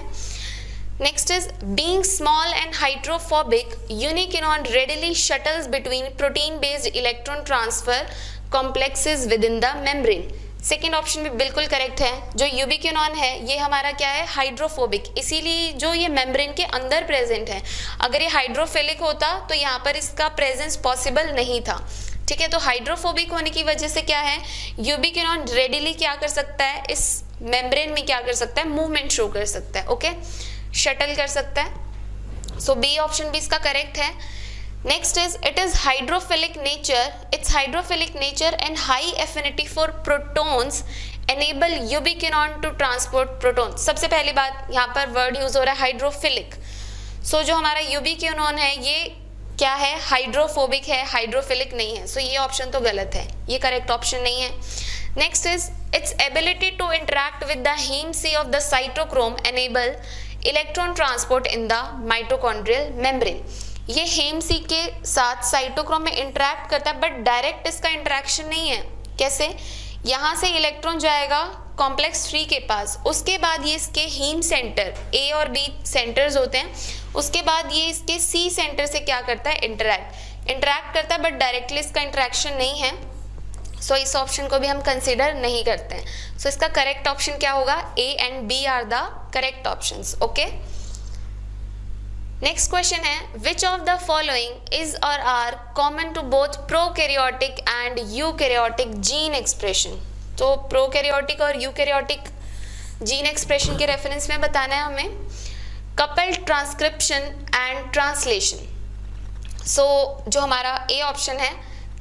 Next is being small and hydrophobic, यूबिक्विनोन readily shuttles between protein based electron transfer complexes with in the membrane. Second option भी बिल्कुल करेक्ट है। जो यूबिक्विनोन है ये हमारा क्या है? हाइड्रोफोबिक, इसीलिए जो ये मेम्ब्रेन के अंदर प्रेजेंट है। अगर ये हाइड्रोफिलिक होता तो यहाँ पर इसका प्रेजेंस पॉसिबल नहीं था, ठीक है। तो हाइड्रोफोबिक होने की वजह से क्या है? यूबिक्विनोन रेडिली क्या कर सकता है? इस मेम्ब्रेन में क्या कर सकता है? मूवमेंट शो कर सकता है, ओके, शटल कर सकता है। सो बी ऑप्शन भी इसका करेक्ट है। Next is it is hydrophilic nature. Its hydrophilic nature and high affinity for protons enable ubiquinone to transport protons. सबसे पहली बात यहाँ पर वर्ड यूज हो रहा है हाइड्रोफिलिक। सो जो हमारा यूबिक्विनोन है ये क्या है? हाइड्रोफोबिक है, हाइड्रोफिलिक नहीं है। सो ये ऑप्शन तो गलत है, ये करेक्ट ऑप्शन नहीं है। Next is its ability to interact with the heme C of the cytochrome enable electron transport in the mitochondrial membrane. ये हेम सी के साथ साइटोक्रोम में इंटरैक्ट करता है, बट डायरेक्ट इसका इंटरैक्शन नहीं है। कैसे? यहाँ से इलेक्ट्रॉन जाएगा कॉम्प्लेक्स 3 के पास, उसके बाद ये इसके हीम सेंटर ए और बी सेंटर्स होते हैं, उसके बाद ये इसके सी सेंटर से क्या करता है? इंटरैक्ट करता है, बट डायरेक्टली इसका इंटरैक्शन नहीं है। सो इस ऑप्शन को भी हम कंसिडर नहीं करते हैं। सो इसका करेक्ट ऑप्शन क्या होगा? A and B are the correct options, okay. Next question है which of the following is or are common to both prokaryotic and eukaryotic gene expression. तो प्रोकैरियोटिक और यूकैरियोटिक जीन एक्सप्रेशन के reference में बताना है हमें coupled transcription and translation. So जो हमारा ए ऑप्शन है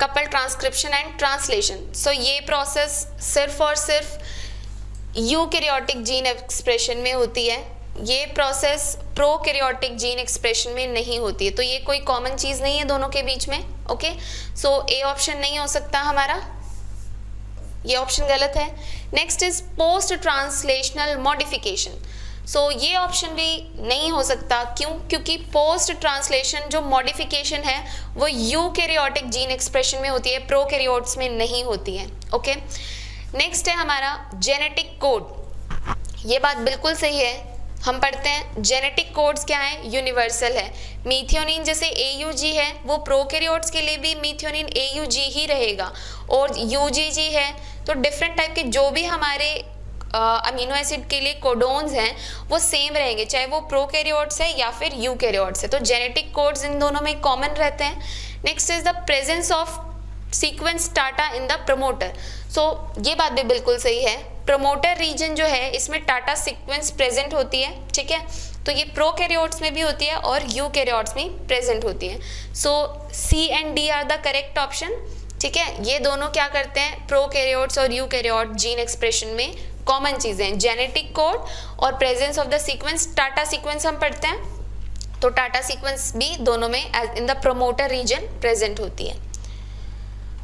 coupled transcription and translation, so ये प्रोसेस सिर्फ और सिर्फ यूकैरियोटिक जीन एक्सप्रेशन में होती है, ये प्रोसेस प्रोकैरियोटिक जीन एक्सप्रेशन में नहीं होती है। तो ये कोई कॉमन चीज नहीं है दोनों के बीच में, ओके। सो ए ऑप्शन नहीं हो सकता हमारा, ये ऑप्शन गलत है। Next is post translational modification. So ये ऑप्शन भी नहीं हो सकता, क्यों? क्योंकि पोस्ट ट्रांसलेशन जो मॉडिफिकेशन है वो यूकैरियोटिक जीन एक्सप्रेशन में होती है, प्रोकैरियोट्स में नहीं होती है, ओके। नेक्स्ट है हमारा जेनेटिक कोड। ये बात बिल्कुल सही है, हम पढ़ते हैं जेनेटिक कोड्स क्या है? यूनिवर्सल है। मीथियोनिन जैसे AUG है वो प्रोकैरियोट्स के लिए भी मीथियोनिन AUG ही रहेगा, और UGG है तो डिफरेंट टाइप के जो भी हमारे अमीनो एसिड के लिए कोडोन्स हैं वो सेम रहेंगे, चाहे वो प्रोकैरियोट्स है या फिर यूकैरियोट्स है। तो जेनेटिक कोड्स इन दोनों में कॉमन रहते हैं। Next is the presence of sequence TATA in the promoter. So ये बात भी बिल्कुल सही है, प्रमोटर रीजन जो है इसमें टाटा सीक्वेंस प्रेजेंट होती है, ठीक है। तो ये प्रोकैरियोट्स में भी होती है और यूकैरियोट्स में प्रेजेंट होती है। So C and D are the correct option, ठीक है। ये दोनों क्या करते हैं? प्रोकैरियोट्स और यूकैरियोट जीन एक्सप्रेशन में कॉमन चीजें, जेनेटिक कोड और presence of the sequence. TATA sequence हम पढ़ते हैं तो टाटा सीक्वेंस भी दोनों में in the promoter region present होती है।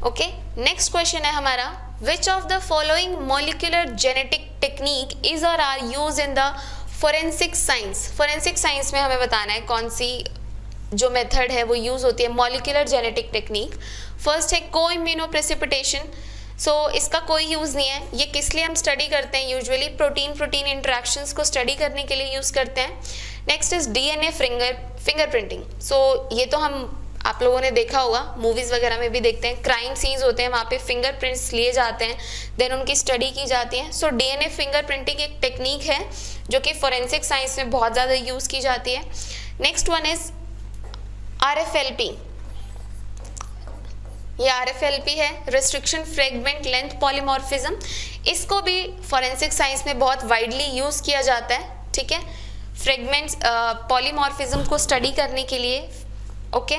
ओके, नेक्स्ट क्वेश्चन है हमारा, which of the following molecular genetic technique is or are use in the forensic science. Forensic science में हमें बताना है कौन सी जो मेथड है वो यूज होती है मॉलिक्यूलर जेनेटिक टेक्निक। फर्स्ट है को इम्यूनोप्रेसिपिटेशन, सो इसका कोई यूज़ नहीं है। ये किस लिए हम स्टडी करते हैं, यूजुअली प्रोटीन प्रोटीन इंटरेक्शंस को स्टडी करने के लिए यूज़ करते हैं। नेक्स्ट इज डीएनए फिंगरप्रिंटिंग, सो ये तो हम आप लोगों ने देखा होगा, मूवीज़ वगैरह में भी देखते हैं, क्राइम सीन्स होते हैं, वहाँ पे फिंगरप्रिंट्स लिए जाते हैं, देन उनकी स्टडी की जाती है। सो डीएनए फिंगरप्रिंटिंग एक टेक्निक है जो कि फोरेंसिक साइंस में बहुत ज़्यादा यूज़ की जाती है। नेक्स्ट वन इज RFLP, ये RFLP है, रिस्ट्रिक्शन फ्रेगमेंट लेंथ पॉलीमॉर्फिज्म। इसको भी फोरेंसिक साइंस में बहुत वाइडली यूज़ किया जाता है, ठीक है, फ्रेगमेंट्स पॉलीमॉर्फिज्म को स्टडी करने के लिए। Okay,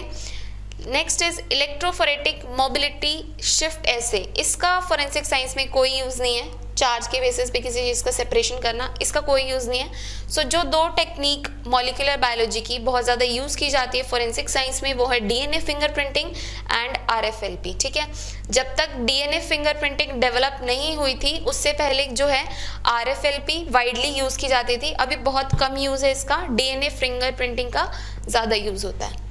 next is electrophoretic mobility shift assay, इसका फोरेंसिक साइंस में कोई यूज़ नहीं है, चार्ज के बेसिस पे किसी चीज़ का सेपरेशन करना, इसका कोई यूज़ नहीं है। सो जो दो टेक्निक मॉलिक्यूलर बायोलॉजी की बहुत ज़्यादा यूज़ की जाती है फोरेंसिक साइंस में, वो है डीएनए फिंगरप्रिंटिंग एंड RFLP, ठीक है। जब तक डीएनए फिंगरप्रिंटिंग डेवलप नहीं हुई थी उससे पहले जो है RFLP वाइडली यूज़ की जाती थी, अभी बहुत कम यूज़ है इसका, डीएनए फिंगरप्रिंटिंग का ज़्यादा यूज़ होता है।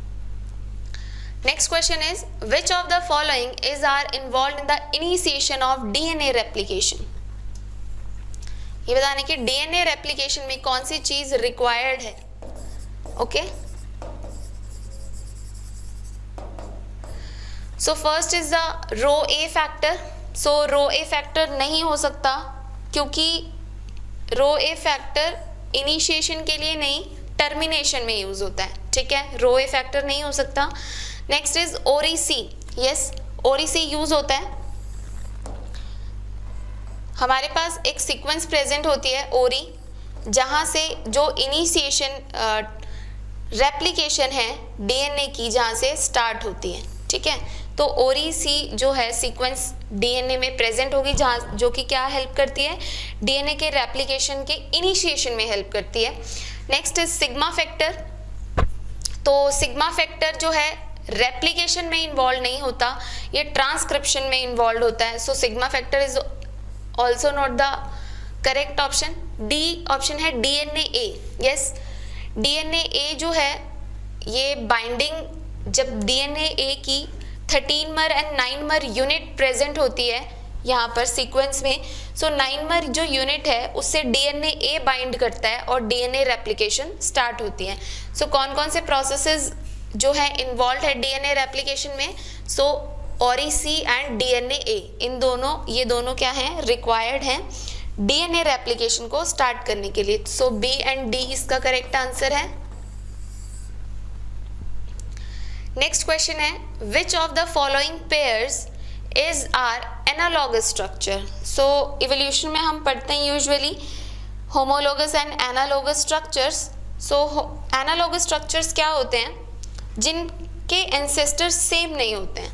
Next question is, which of the following is are involved in the initiation of DNA replication? ये बताने की DNA replication में कौन सी चीज required है। Okay, so first is the rho A factor. so rho A factor नहीं हो सकता क्योंकि rho A factor initiation के लिए नहीं, termination में यूज होता है, ठीक है, rho A factor नहीं हो सकता। Next is ORI-C, yes ORI-C use होता है, हमारे पास एक सीक्वेंस प्रेजेंट होती है ORI, जहाँ से जो इनिशिएशन रेप्लिकेशन है DNA की जहाँ से स्टार्ट होती है, ठीक है। तो ORI-C जो है सीक्वेंस DNA में प्रेजेंट होगी, जहाँ जो कि क्या हेल्प करती है, DNA के रेप्लिकेशन के इनिशिएशन में हेल्प करती है। नेक्स्ट इज सिग्मा फैक्टर, तो सिग्मा फैक्टर जो है रेप्लिकेशन में इन्वॉल्व नहीं होता, ये ट्रांसक्रिप्शन में इन्वॉल्व होता है। So sigma factor is also not the correct option. D option है DNA-A, यस DNA-A जो है ये बाइंडिंग, जब DNA-A की 13 एंड 9 यूनिट प्रेजेंट होती है यहाँ पर सीक्वेंस में, सो 9 जो यूनिट है उससे DNA-A बाइंड करता है और DNA रेप्लिकेशन स्टार्ट होती है। सो कौन कौन से प्रोसेसेस जो है इन्वॉल्व है DNA रेप्लिकेशन में, सो ORI-C एंड DNA-A, इन दोनों, ये दोनों क्या हैं, रिक्वायर्ड हैं DNA रेप्लिकेशन को स्टार्ट करने के लिए। सो B एंड D इसका करेक्ट आंसर है। नेक्स्ट क्वेश्चन है, which of the following pairs is are analogous structure. So evolution में हम पढ़ते हैं usually homologous and analogous structures. So analogous structures क्या होते हैं, जिनके एंसेस्टर्स सेम नहीं होते हैं,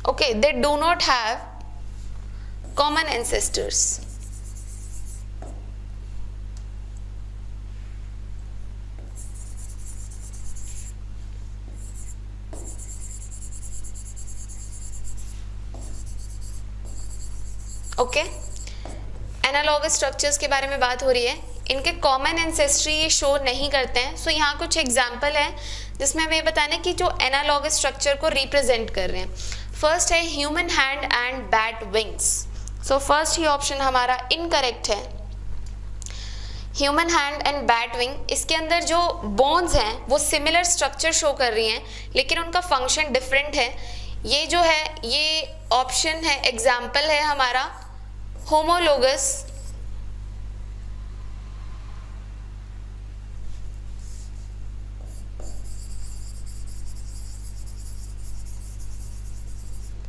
okay, they do not have common ancestors. Okay, analogous structures के बारे में बात हो रही है, इनके कॉमन एंसेस्ट्री ये शो नहीं करते हैं। सो यहाँ कुछ एग्जाम्पल है जिसमें हमें बताना है कि जो एनालॉगस स्ट्रक्चर को रिप्रेजेंट कर रहे हैं। फर्स्ट है human hand and bat wings. So first he option हमारा इनकरेक्ट है, human hand and bat wing. इसके अंदर जो बोन्स हैं वो सिमिलर स्ट्रक्चर शो कर रही हैं, लेकिन उनका फंक्शन डिफरेंट है। ये जो है ये ऑप्शन है, एग्जाम्पल है हमारा होमोलोगस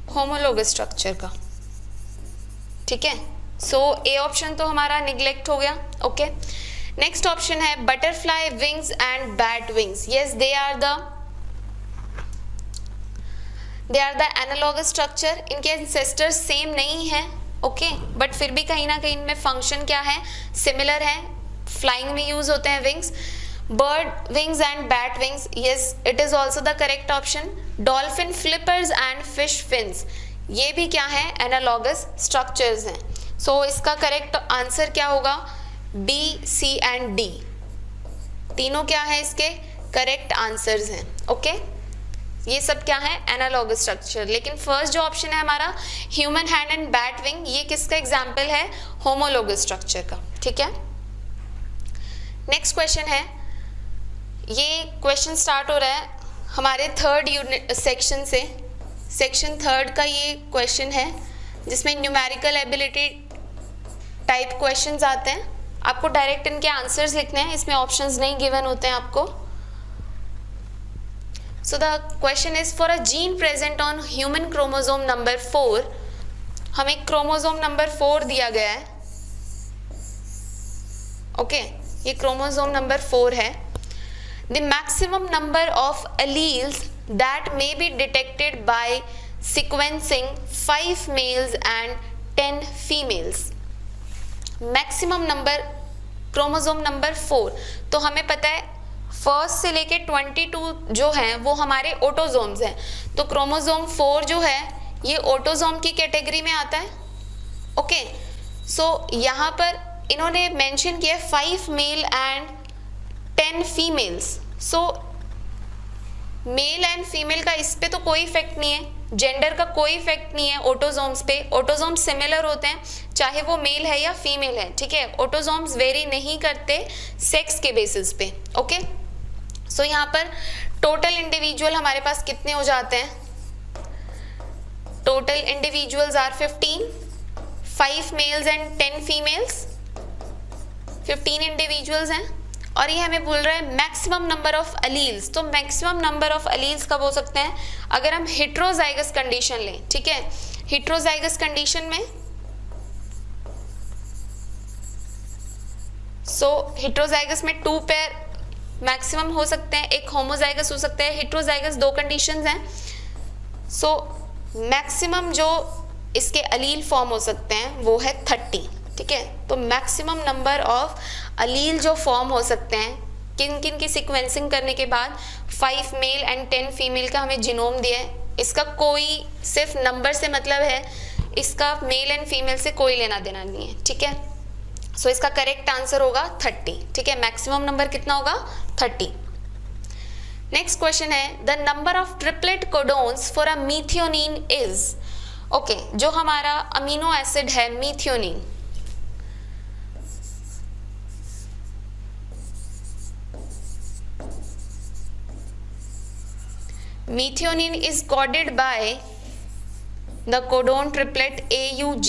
होमोलोगस स्ट्रक्चर का, ठीक है। सो ए ऑप्शन तो हमारा निग्लेक्ट हो गया। ओके, नेक्स्ट ऑप्शन है butterfly wings and bat wings. Yes, they are the analogous structure. इनके एंसेस्टर्स सेम नहीं है, ओके, बट फिर भी कहीं ना कहीं इनमें फंक्शन क्या है, सिमिलर है, फ्लाइंग में यूज होते हैं wings. bird wings and bat wings, yes it is also the correct option. dolphin flippers and fish fins, ये भी क्या है, एनालॉगस स्ट्रक्चर्स हैं. सो इसका करेक्ट आंसर क्या होगा, बी, सी एंड डी, तीनों क्या है इसके करेक्ट आंसर्स हैं. ओके ये सब क्या है, एनालॉगस स्ट्रक्चर. लेकिन फर्स्ट जो ऑप्शन है हमारा human hand and bat wing, ये किसका एग्जाम्पल है, होमोलोगस स्ट्रक्चर का. ठीक है, नेक्स्ट क्वेश्चन है, ये क्वेश्चन स्टार्ट हो रहा है हमारे थर्ड यूनिट सेक्शन से. सेक्शन थर्ड का ये क्वेश्चन है जिसमें न्यूमेरिकल एबिलिटी टाइप क्वेश्चंस आते हैं. आपको डायरेक्ट इनके आंसर्स लिखने हैं, इसमें ऑप्शंस नहीं गिवन होते हैं आपको. So the question is for a gene present on human chromosome number 4, हमें क्रोमोसोम नंबर 4 दिया गया है. ओके ये क्रोमोसोम नंबर 4 है. The maximum number of alleles that may be detected by sequencing 5 males and 10 females. Maximum number chromosome number 4, तो हमें पता है फर्स्ट से लेके 22 जो हैं वो हमारे ऑटोजोम्स हैं. तो क्रोमोसोम 4 जो है ये ऑटोजोम की कैटेगरी में आता है. ओके सो यहाँ पर इन्होंने मेंशन किया 5 male and 10 females. So male and female का इस पे तो कोई इफेक्ट नहीं है, जेंडर का कोई इफेक्ट नहीं है ऑटोजोम्स पे. ऑटोजोम्स सिमिलर होते हैं चाहे वो मेल है या फीमेल है. ठीक है, ऑटोजोम्स वेरी नहीं करते सेक्स के बेसिस पे. ओके सो यहाँ पर टोटल इंडिविजुअल हमारे पास कितने हो जाते हैं, total individuals are 15, 5 males and 10 females, 15 individuals हैं. और ये हमें बोल रहा है मैक्सिमम नंबर ऑफ अलील्स. तो मैक्सिमम नंबर ऑफ अलील्स कब हो सकते हैं, अगर हम हेट्रोजाइगस कंडीशन लें. ठीक है, हेट्रोजाइगस कंडीशन में हेट्रोजाइगस में 2 पेयर मैक्सिमम हो सकते हैं, एक होमोजाइगस हो सकता है. हेट्रोजाइगस 2 कंडीशंस हैं. सो मैक्सिमम जो इसके अलील फॉर्म हो सकते हैं वो है 30. ठीक है, तो मैक्सिमम नंबर ऑफ अलील जो फॉर्म हो सकते हैं किन किन की सीक्वेंसिंग करने के बाद 5 मेल एंड 10 फीमेल का हमें जीनोम दिया है. इसका कोई सिर्फ नंबर से मतलब है, इसका मेल एंड फीमेल से कोई लेना देना नहीं है. ठीक है, सो इसका करेक्ट आंसर होगा 30. ठीक है, मैक्सिमम नंबर कितना होगा 30. नेक्स्ट क्वेश्चन है the number of triplet codons for a मीथियोनिन is. Okay जो हमारा अमीनो एसिड है मीथियोनिन, मीथियोनिन is coded by the codon triplet AUG.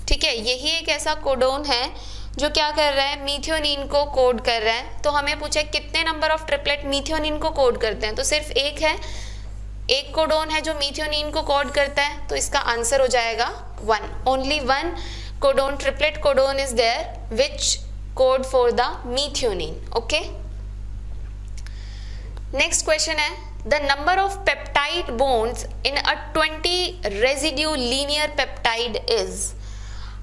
ठीक है, यही एक ऐसा कोडोन है जो क्या कर रहा है, मीथियोनिन को कोड कर रहा है. तो हमें पूछा कितने नंबर ऑफ ट्रिपलेट मीथियोनिन को कोड करते हैं, तो सिर्फ एक है, एक कोडोन है जो मीथियोनिन को कोड करता है. तो इसका आंसर हो जाएगा 1. Only 1 codon triplet codon is there which code for the methionine. Okay next question है the number of peptide bonds in a 20 residue linear peptide is.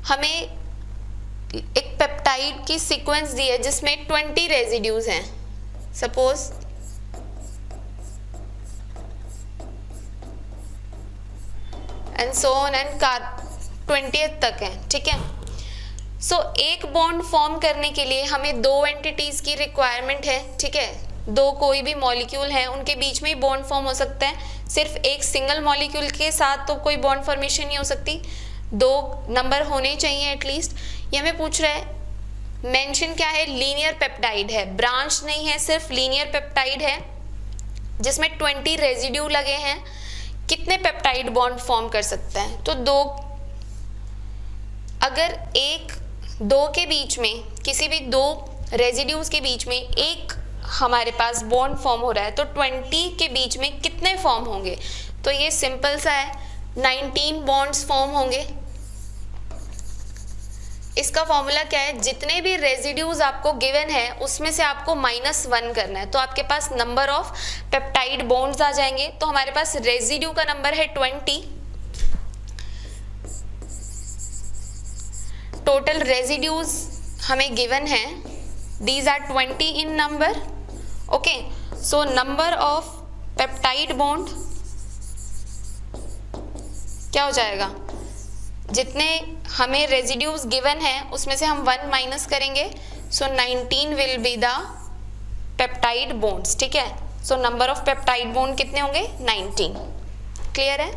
हमें एक पेप्टाइड की सीक्वेंस दी है जिसमें 20 रेजिड्यूज हैं. Suppose and so on and 20th तक है. ठीक है, सो एक बॉन्ड फॉर्म करने के लिए हमें 2 एंटिटीज की रिक्वायरमेंट है. ठीक है, 2 कोई भी मॉलिक्यूल हैं उनके बीच में ही बॉन्ड फॉर्म हो सकता है. सिर्फ एक सिंगल मॉलिक्यूल के साथ तो कोई बॉन्ड फॉर्मेशन नहीं हो सकती, 2 नंबर होने चाहिए एटलीस्ट. ये हमें पूछ रहा है, मेंशन क्या है, लीनियर पेप्टाइड है, ब्रांच नहीं है, सिर्फ लीनियर पेप्टाइड है जिसमें 20 रेजिड्यू लगे हैं. कितने पेप्टाइड बॉन्ड फॉर्म कर सकता है, तो 2. अगर 1-2 के बीच में, किसी भी 2 रेजिड्यूज के बीच में एक हमारे पास बॉन्ड फॉर्म हो रहा है तो 20 के बीच में कितने फॉर्म होंगे, तो ये सिंपल सा है, 19 बॉन्ड्स फॉर्म होंगे. इसका फॉर्मूला क्या है, जितने भी रेजिड्यूज आपको गिवन है उसमें से आपको -1 करना है. तो आपके पास नंबर ऑफ पेप्टाइड बॉन्ड्स आ जाएंगे. तो हमारे पास रेजिड्यू का नंबर है 20. टोटल रेजिड्यूज हमें गिवन है, these are 20 in number. Okay, so number of peptide bond क्या हो जाएगा, जितने हमें रेजिड्यूज गिवन हैं उसमें से हम 1 माइनस करेंगे, so 19 will be the peptide bonds, ठीक है। So number of peptide bond कितने होंगे, 19। क्लियर है,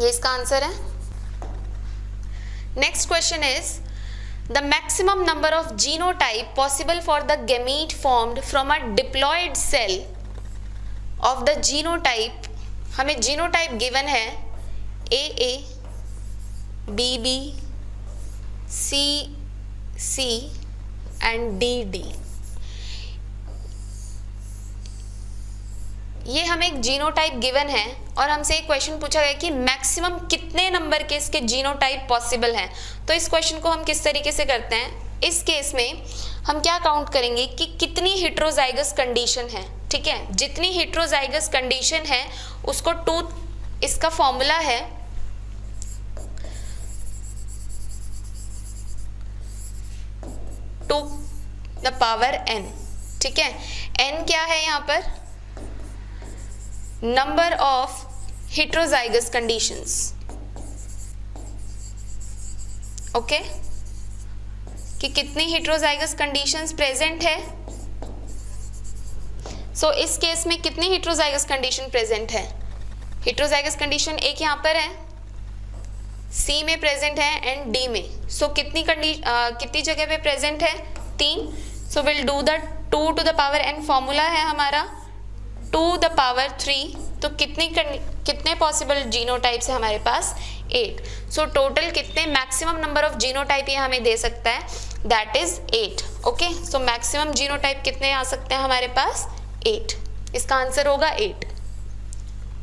ये इसका आंसर है। Next question is the maximum number of genotype possible for the gamete formed from a diploid cell of the genotype. हमें genotype given है AA, BB, C and DD। ये हमें एक जीनोटाइप गिवन है और हमसे एक क्वेश्चन पूछा गया कि मैक्सिमम कितने नंबर के इसके जीनोटाइप पॉसिबल हैं। तो इस क्वेश्चन को हम किस तरीके से करते हैं, इस केस में हम क्या काउंट करेंगे कि कितनी हेटेरोजाइगस कंडीशन है, ठीक है। जितनी हेटेरोजाइगस कंडीशन है उसको 2, इसका फॉर्मूला है 2 द पावर n, ठीक है। n क्या है यहाँ पर, number of heterozygous conditions, okay, कि कितनी हेटेरोजाइगस कंडीशंस प्रेजेंट है। सो इस केस में कितनी हेटेरोजाइगस कंडीशन प्रेजेंट है, हेटेरोजाइगस कंडीशन एक यहाँ पर है, C में प्रेजेंट है एंड D में। सो कितनी जगह पे प्रेजेंट है, 3। So will do the 2 to the power n, formula है हमारा 2 द पावर 3। तो कितने पॉसिबल जीनोटाइप्स है हमारे पास, 8। सो टोटल कितने मैक्सिमम नंबर ऑफ जीनोटाइप ये हमें दे सकता है, that is 8। Okay, so maximum genotype कितने आ सकते हैं हमारे पास, 8। इसका आंसर होगा 8।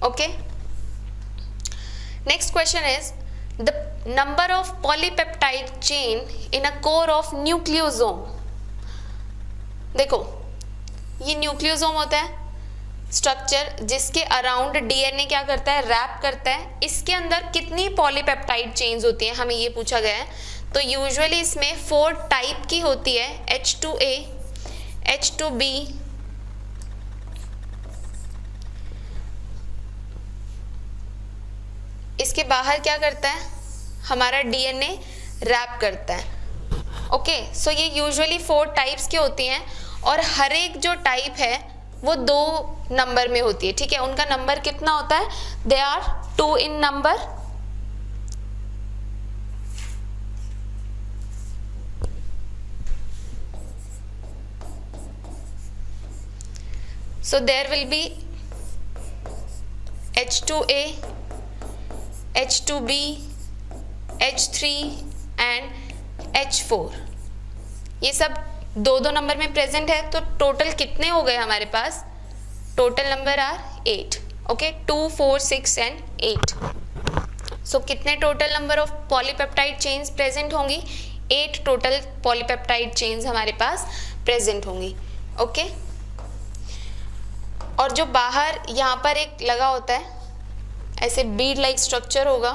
Okay, next question is the number of polypeptide chain in a core of nucleosome. देखो, ये न्यूक्लियोसोम होता है स्ट्रक्चर जिसके अराउंड डीएनए क्या करता है, रैप करता है। इसके अंदर कितनी पॉलीपेप्टाइड चेन्स होती हैं, हमें ये पूछा गया है। तो यूजुअली इसमें 4 टाइप की होती है, H2A, H2B, इसके बाहर क्या करता है, हमारा डीएनए रैप करता है। ओके, सो ये यूजुअली 4 टाइप्स की होती हैं और हर एक जो टाइप है वो 2 नंबर में होती है, ठीक है। उनका नंबर कितना होता है, they are 2 in number. So there will be H2A, H2B, H3 and H4। ये सब 2 नंबर में प्रेजेंट है। तो टोटल कितने हो गए हमारे पास, total number are 8। Okay, 2, 4, 6 and 8। So कितने total number of polypeptide chains present होंगी, 8 टोटल पॉलीपेप्टाइड चेन्स हमारे पास प्रेजेंट होंगी। ओके, और जो बाहर यहाँ पर एक लगा होता है ऐसे बीड लाइक स्ट्रक्चर होगा,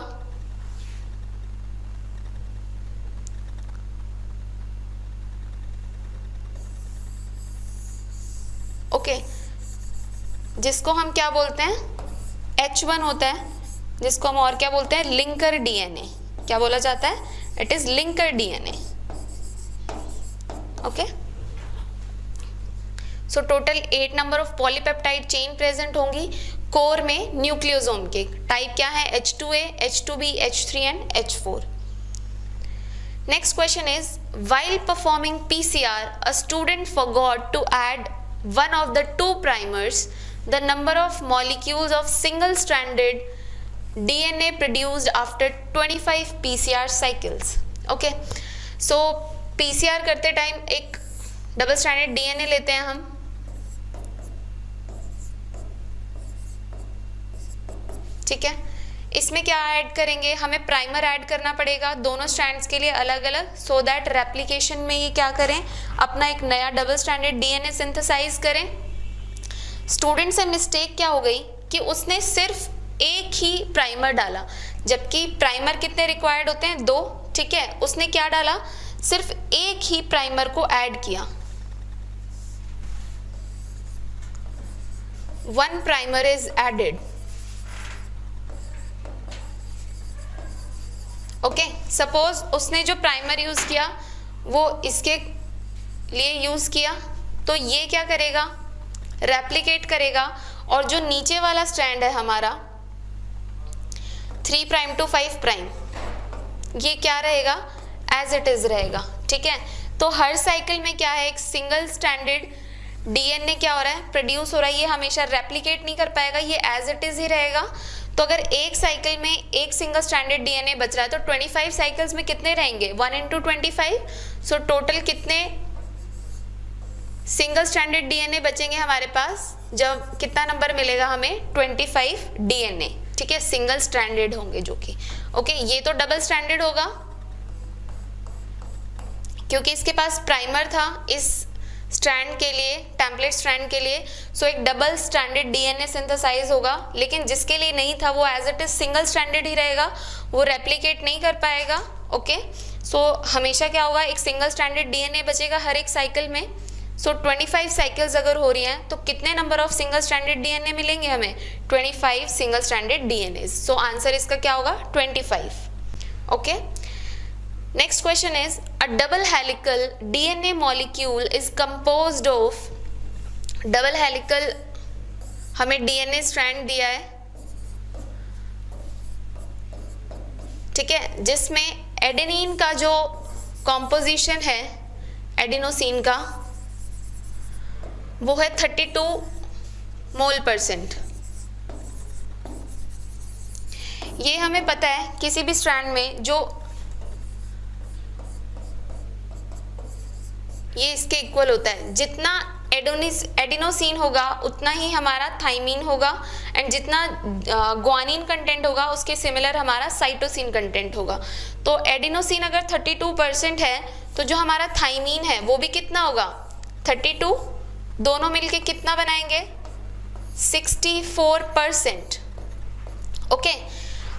ओके, जिसको हम क्या बोलते हैं, H1 होता है, जिसको हम और क्या बोलते हैं, लिंकर डीएनए। क्या बोला जाता है, it is linker DNA. Okay, so total 8 number of polypeptide chain present होंगी कोर में न्यूक्लियोसोम के। टाइप क्या है, H2A, H2B, H3 and H4। Next question is while performing PCR a student forgot to add one of the 2 primers. The number of molecules of single stranded DNA produced after 25 PCR cycles. Okay, so PCR करते time एक double stranded DNA लेते हैं हम, ठीक है। इसमें क्या add करेंगे, हमें प्राइमर ऐड करना पड़ेगा दोनों स्ट्रैंड्स के लिए अलग अलग, सो दैट रेप्लिकेशन में ये क्या करें, अपना एक नया डबल स्ट्रैंडेड डीएनए सिंथेसाइज करें। स्टूडेंट से मिस्टेक क्या हो गई कि उसने सिर्फ एक ही प्राइमर डाला, जबकि प्राइमर कितने रिक्वायर्ड होते हैं, 2, ठीक है। उसने क्या डाला, सिर्फ एक ही प्राइमर को ऐड किया, 1 primer is added. Okay, suppose उसने जो प्राइमर यूज किया वो इसके लिए यूज किया, तो ये क्या करेगा, रेप्लिकेट करेगा, और जो नीचे वाला स्ट्रैंड है हमारा 3 प्राइम टू 5 प्राइम, ये क्या रहेगा, एज इट इज रहेगा। ठीक है, तो हर साइकिल में क्या है, एक सिंगल स्टैंडर्ड डीएनए क्या हो रहा है, प्रोड्यूस हो रहा है, ये हमेशा रेप्लिकेट नहीं कर पाएगा, ये एज इट इज ही रहेगा। तो अगर एक साइकिल में एक सिंगल स्टैंडर्ड डीएनए बच रहा है तो 25 साइकिल्स में कितने रहेंगे, 1 इंटू 25, सो टोटल कितने सिंगल स्टैंडर्ड डीएनए बचेंगे हमारे पास, जब कितना नंबर मिलेगा हमें, 25 डीएनए। ठीक है, सिंगल स्टैंडर्ड होंगे जो कि ओके, ये तो डबल स्टैंडर्ड होगा क्योंकि इसके पास प्राइमर था इस स्ट्रैंड के लिए, टेम्पलेट स्ट्रैंड के लिए, सो एक डबल स्टैंडर्ड डीएनए सिंथेसाइज होगा। लेकिन जिसके लिए नहीं था वो as it is single standard ही रहेगा, वो रेप्लिकेट नहीं कर पाएगा। ओके, सो हमेशा क्या होगा, एक सिंगल स्टैंडर्ड डीएनए बचेगा हर एक साइकिल में। सो 25 साइकिल्स अगर हो रही हैं तो कितने number of single standard DNA मिलेंगे हमें, 25 single standard DNA. So answer इसका क्या होगा, 25। Okay, next question is a double helical DNA molecule is composed of, double helical हमें DNA strand दिया है, ठीक है, जिसमें एडेनिन का जो कॉम्पोजिशन है एडिनोसिन का वो है 32 मोल%। ये हमें पता है किसी भी स्ट्रैंड में जो ये इसके इक्वल होता है, जितना एडिनोसिन होगा उतना ही हमारा थाइमिन होगा, एंड जितना ग्वानिन कंटेंट होगा उसके सिमिलर हमारा साइटोसिन कंटेंट होगा। तो एडिनोसिन अगर 32% है तो जो हमारा थाइमिन है वो भी कितना होगा, 32, दोनों मिलके कितना बनाएंगे, 64%। ओके,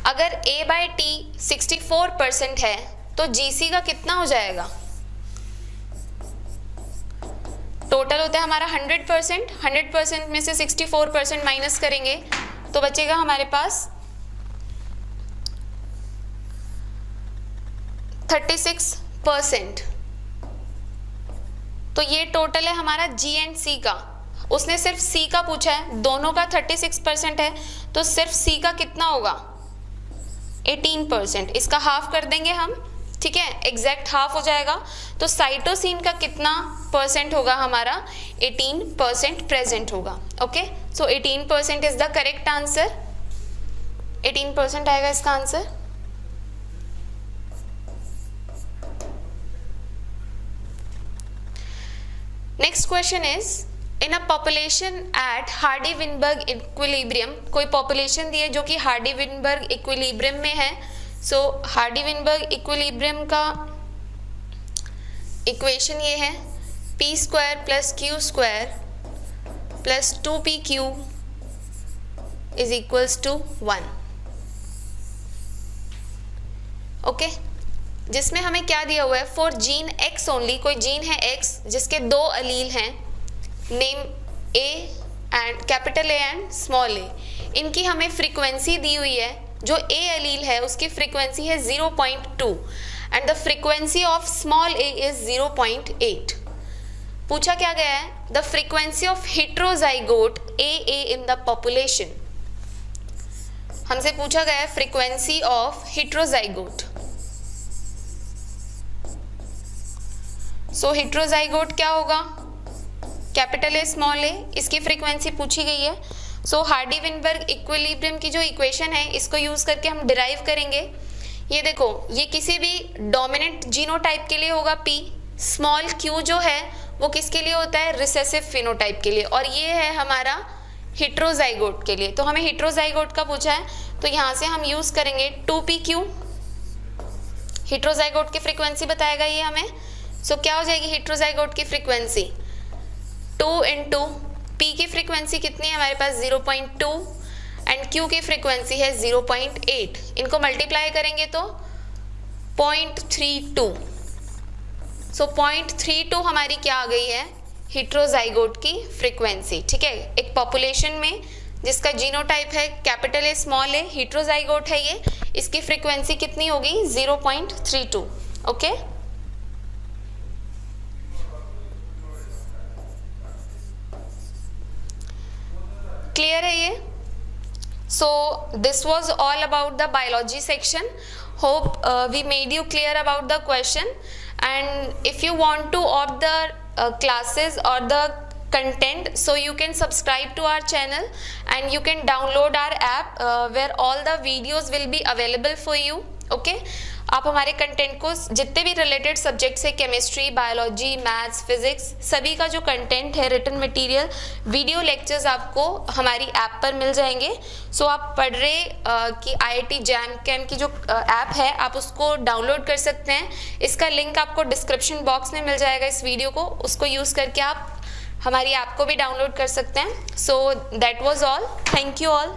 अगर A/T 64% है तो GC का कितना हो जाएगा, टोटल होता है हमारा 100%, 100% में से 64% माइनस करेंगे तो बचेगा हमारे पास 36%। तो ये टोटल है हमारा G एंड C का। उसने सिर्फ C का पूछा है, दोनों का 36% है तो सिर्फ C का कितना होगा, 18%। इसका हाफ कर देंगे हम, ठीक है, एग्जैक्ट हाफ हो जाएगा। तो साइटोसिन का कितना परसेंट होगा हमारा, 18% प्रेजेंट होगा। Okay, so 18% is the correct answer, 18% आएगा इसका answer. Next question is in a population at Hardy-Weinberg equilibrium, कोई पॉपुलेशन दी है जो कि हार्डी-विनबर्ग इक्विलिब्रियम में है। सो हार्डी-विनबर्ग इक्विलिब्रियम का इक्वेशन ये है, p² + q² + 2pq = 1। ओके, जिसमें हमें क्या दिया हुआ है, फॉर जीन X ओनली, कोई जीन है X जिसके 2 अलील हैं, name A and capital A and small a, इनकी हमें फ्रीक्वेंसी दी हुई है। जो A अलील है उसकी फ्रीक्वेंसी है 0.2 and the frequency of small a is 0.8। पूछा क्या गया है, the frequency of heterozygote AA in the population. हमसे पूछा गया है frequency of heterozygote. So heterozygote क्या होगा, कैपिटल A स्मॉल a, इसकी फ्रीक्वेंसी पूछी गई है। सो हार्डी-विनबर्ग इक्विलिब्रियम की जो इक्वेशन है इसको यूज करके हम डिराइव करेंगे। ये देखो, ये किसी भी डोमिनेंट जीनोटाइप के लिए होगा P, स्मॉल q जो है वो किसके लिए होता है, रिसेसिव फिनोटाइप के लिए, और ये है हमारा हेट्रोजाइगोट के लिए। तो हमें हेट्रोजाइगोट का पूछा है तो यहाँ से हम यूज करेंगे 2pq, हेट्रोजाइगोट की फ्रीक्वेंसी बताएगा ये हमें। सो क्या हो जाएगी हेट्रोजाइगोट की फ्रीक्वेंसी, 2 इंटू P की फ्रीक्वेंसी कितनी है हमारे पास, 0.2 एंड Q की फ्रीक्वेंसी है 0.8, इनको मल्टीप्लाई करेंगे तो 0.32। सो 0.32 हमारी क्या आ गई है, हेट्रोजाइगोट की फ्रीक्वेंसी, ठीक है। एक पॉपुलेशन में जिसका जीनोटाइप है capital A small A, heterozygote है ये, इसकी फ्रीक्वेंसी कितनी होगी 0.32, ओके। क्लियर है ये? So this was all about the biology section. Hope we made you clear about the question, and if you want to opt the classes or the content, so you can subscribe to our channel and you can download our app where all the videos will be available for you, okay. आप हमारे content को जितने भी related subjects है, chemistry, biology, maths, physics, सभी का जो content है, रिटन मटेरियल, वीडियो लेक्चर्स आपको हमारी ऐप पर मिल जाएंगे। सो आप पढ़ रहे कि IIT जैम कैम की जो ऐप है आप उसको डाउनलोड कर सकते हैं। इसका लिंक आपको डिस्क्रिप्शन बॉक्स में मिल जाएगा इस वीडियो को, उसको यूज़ करके आप हमारी ऐप को भी डाउनलोड कर सकते हैं। So that was all, thank you all.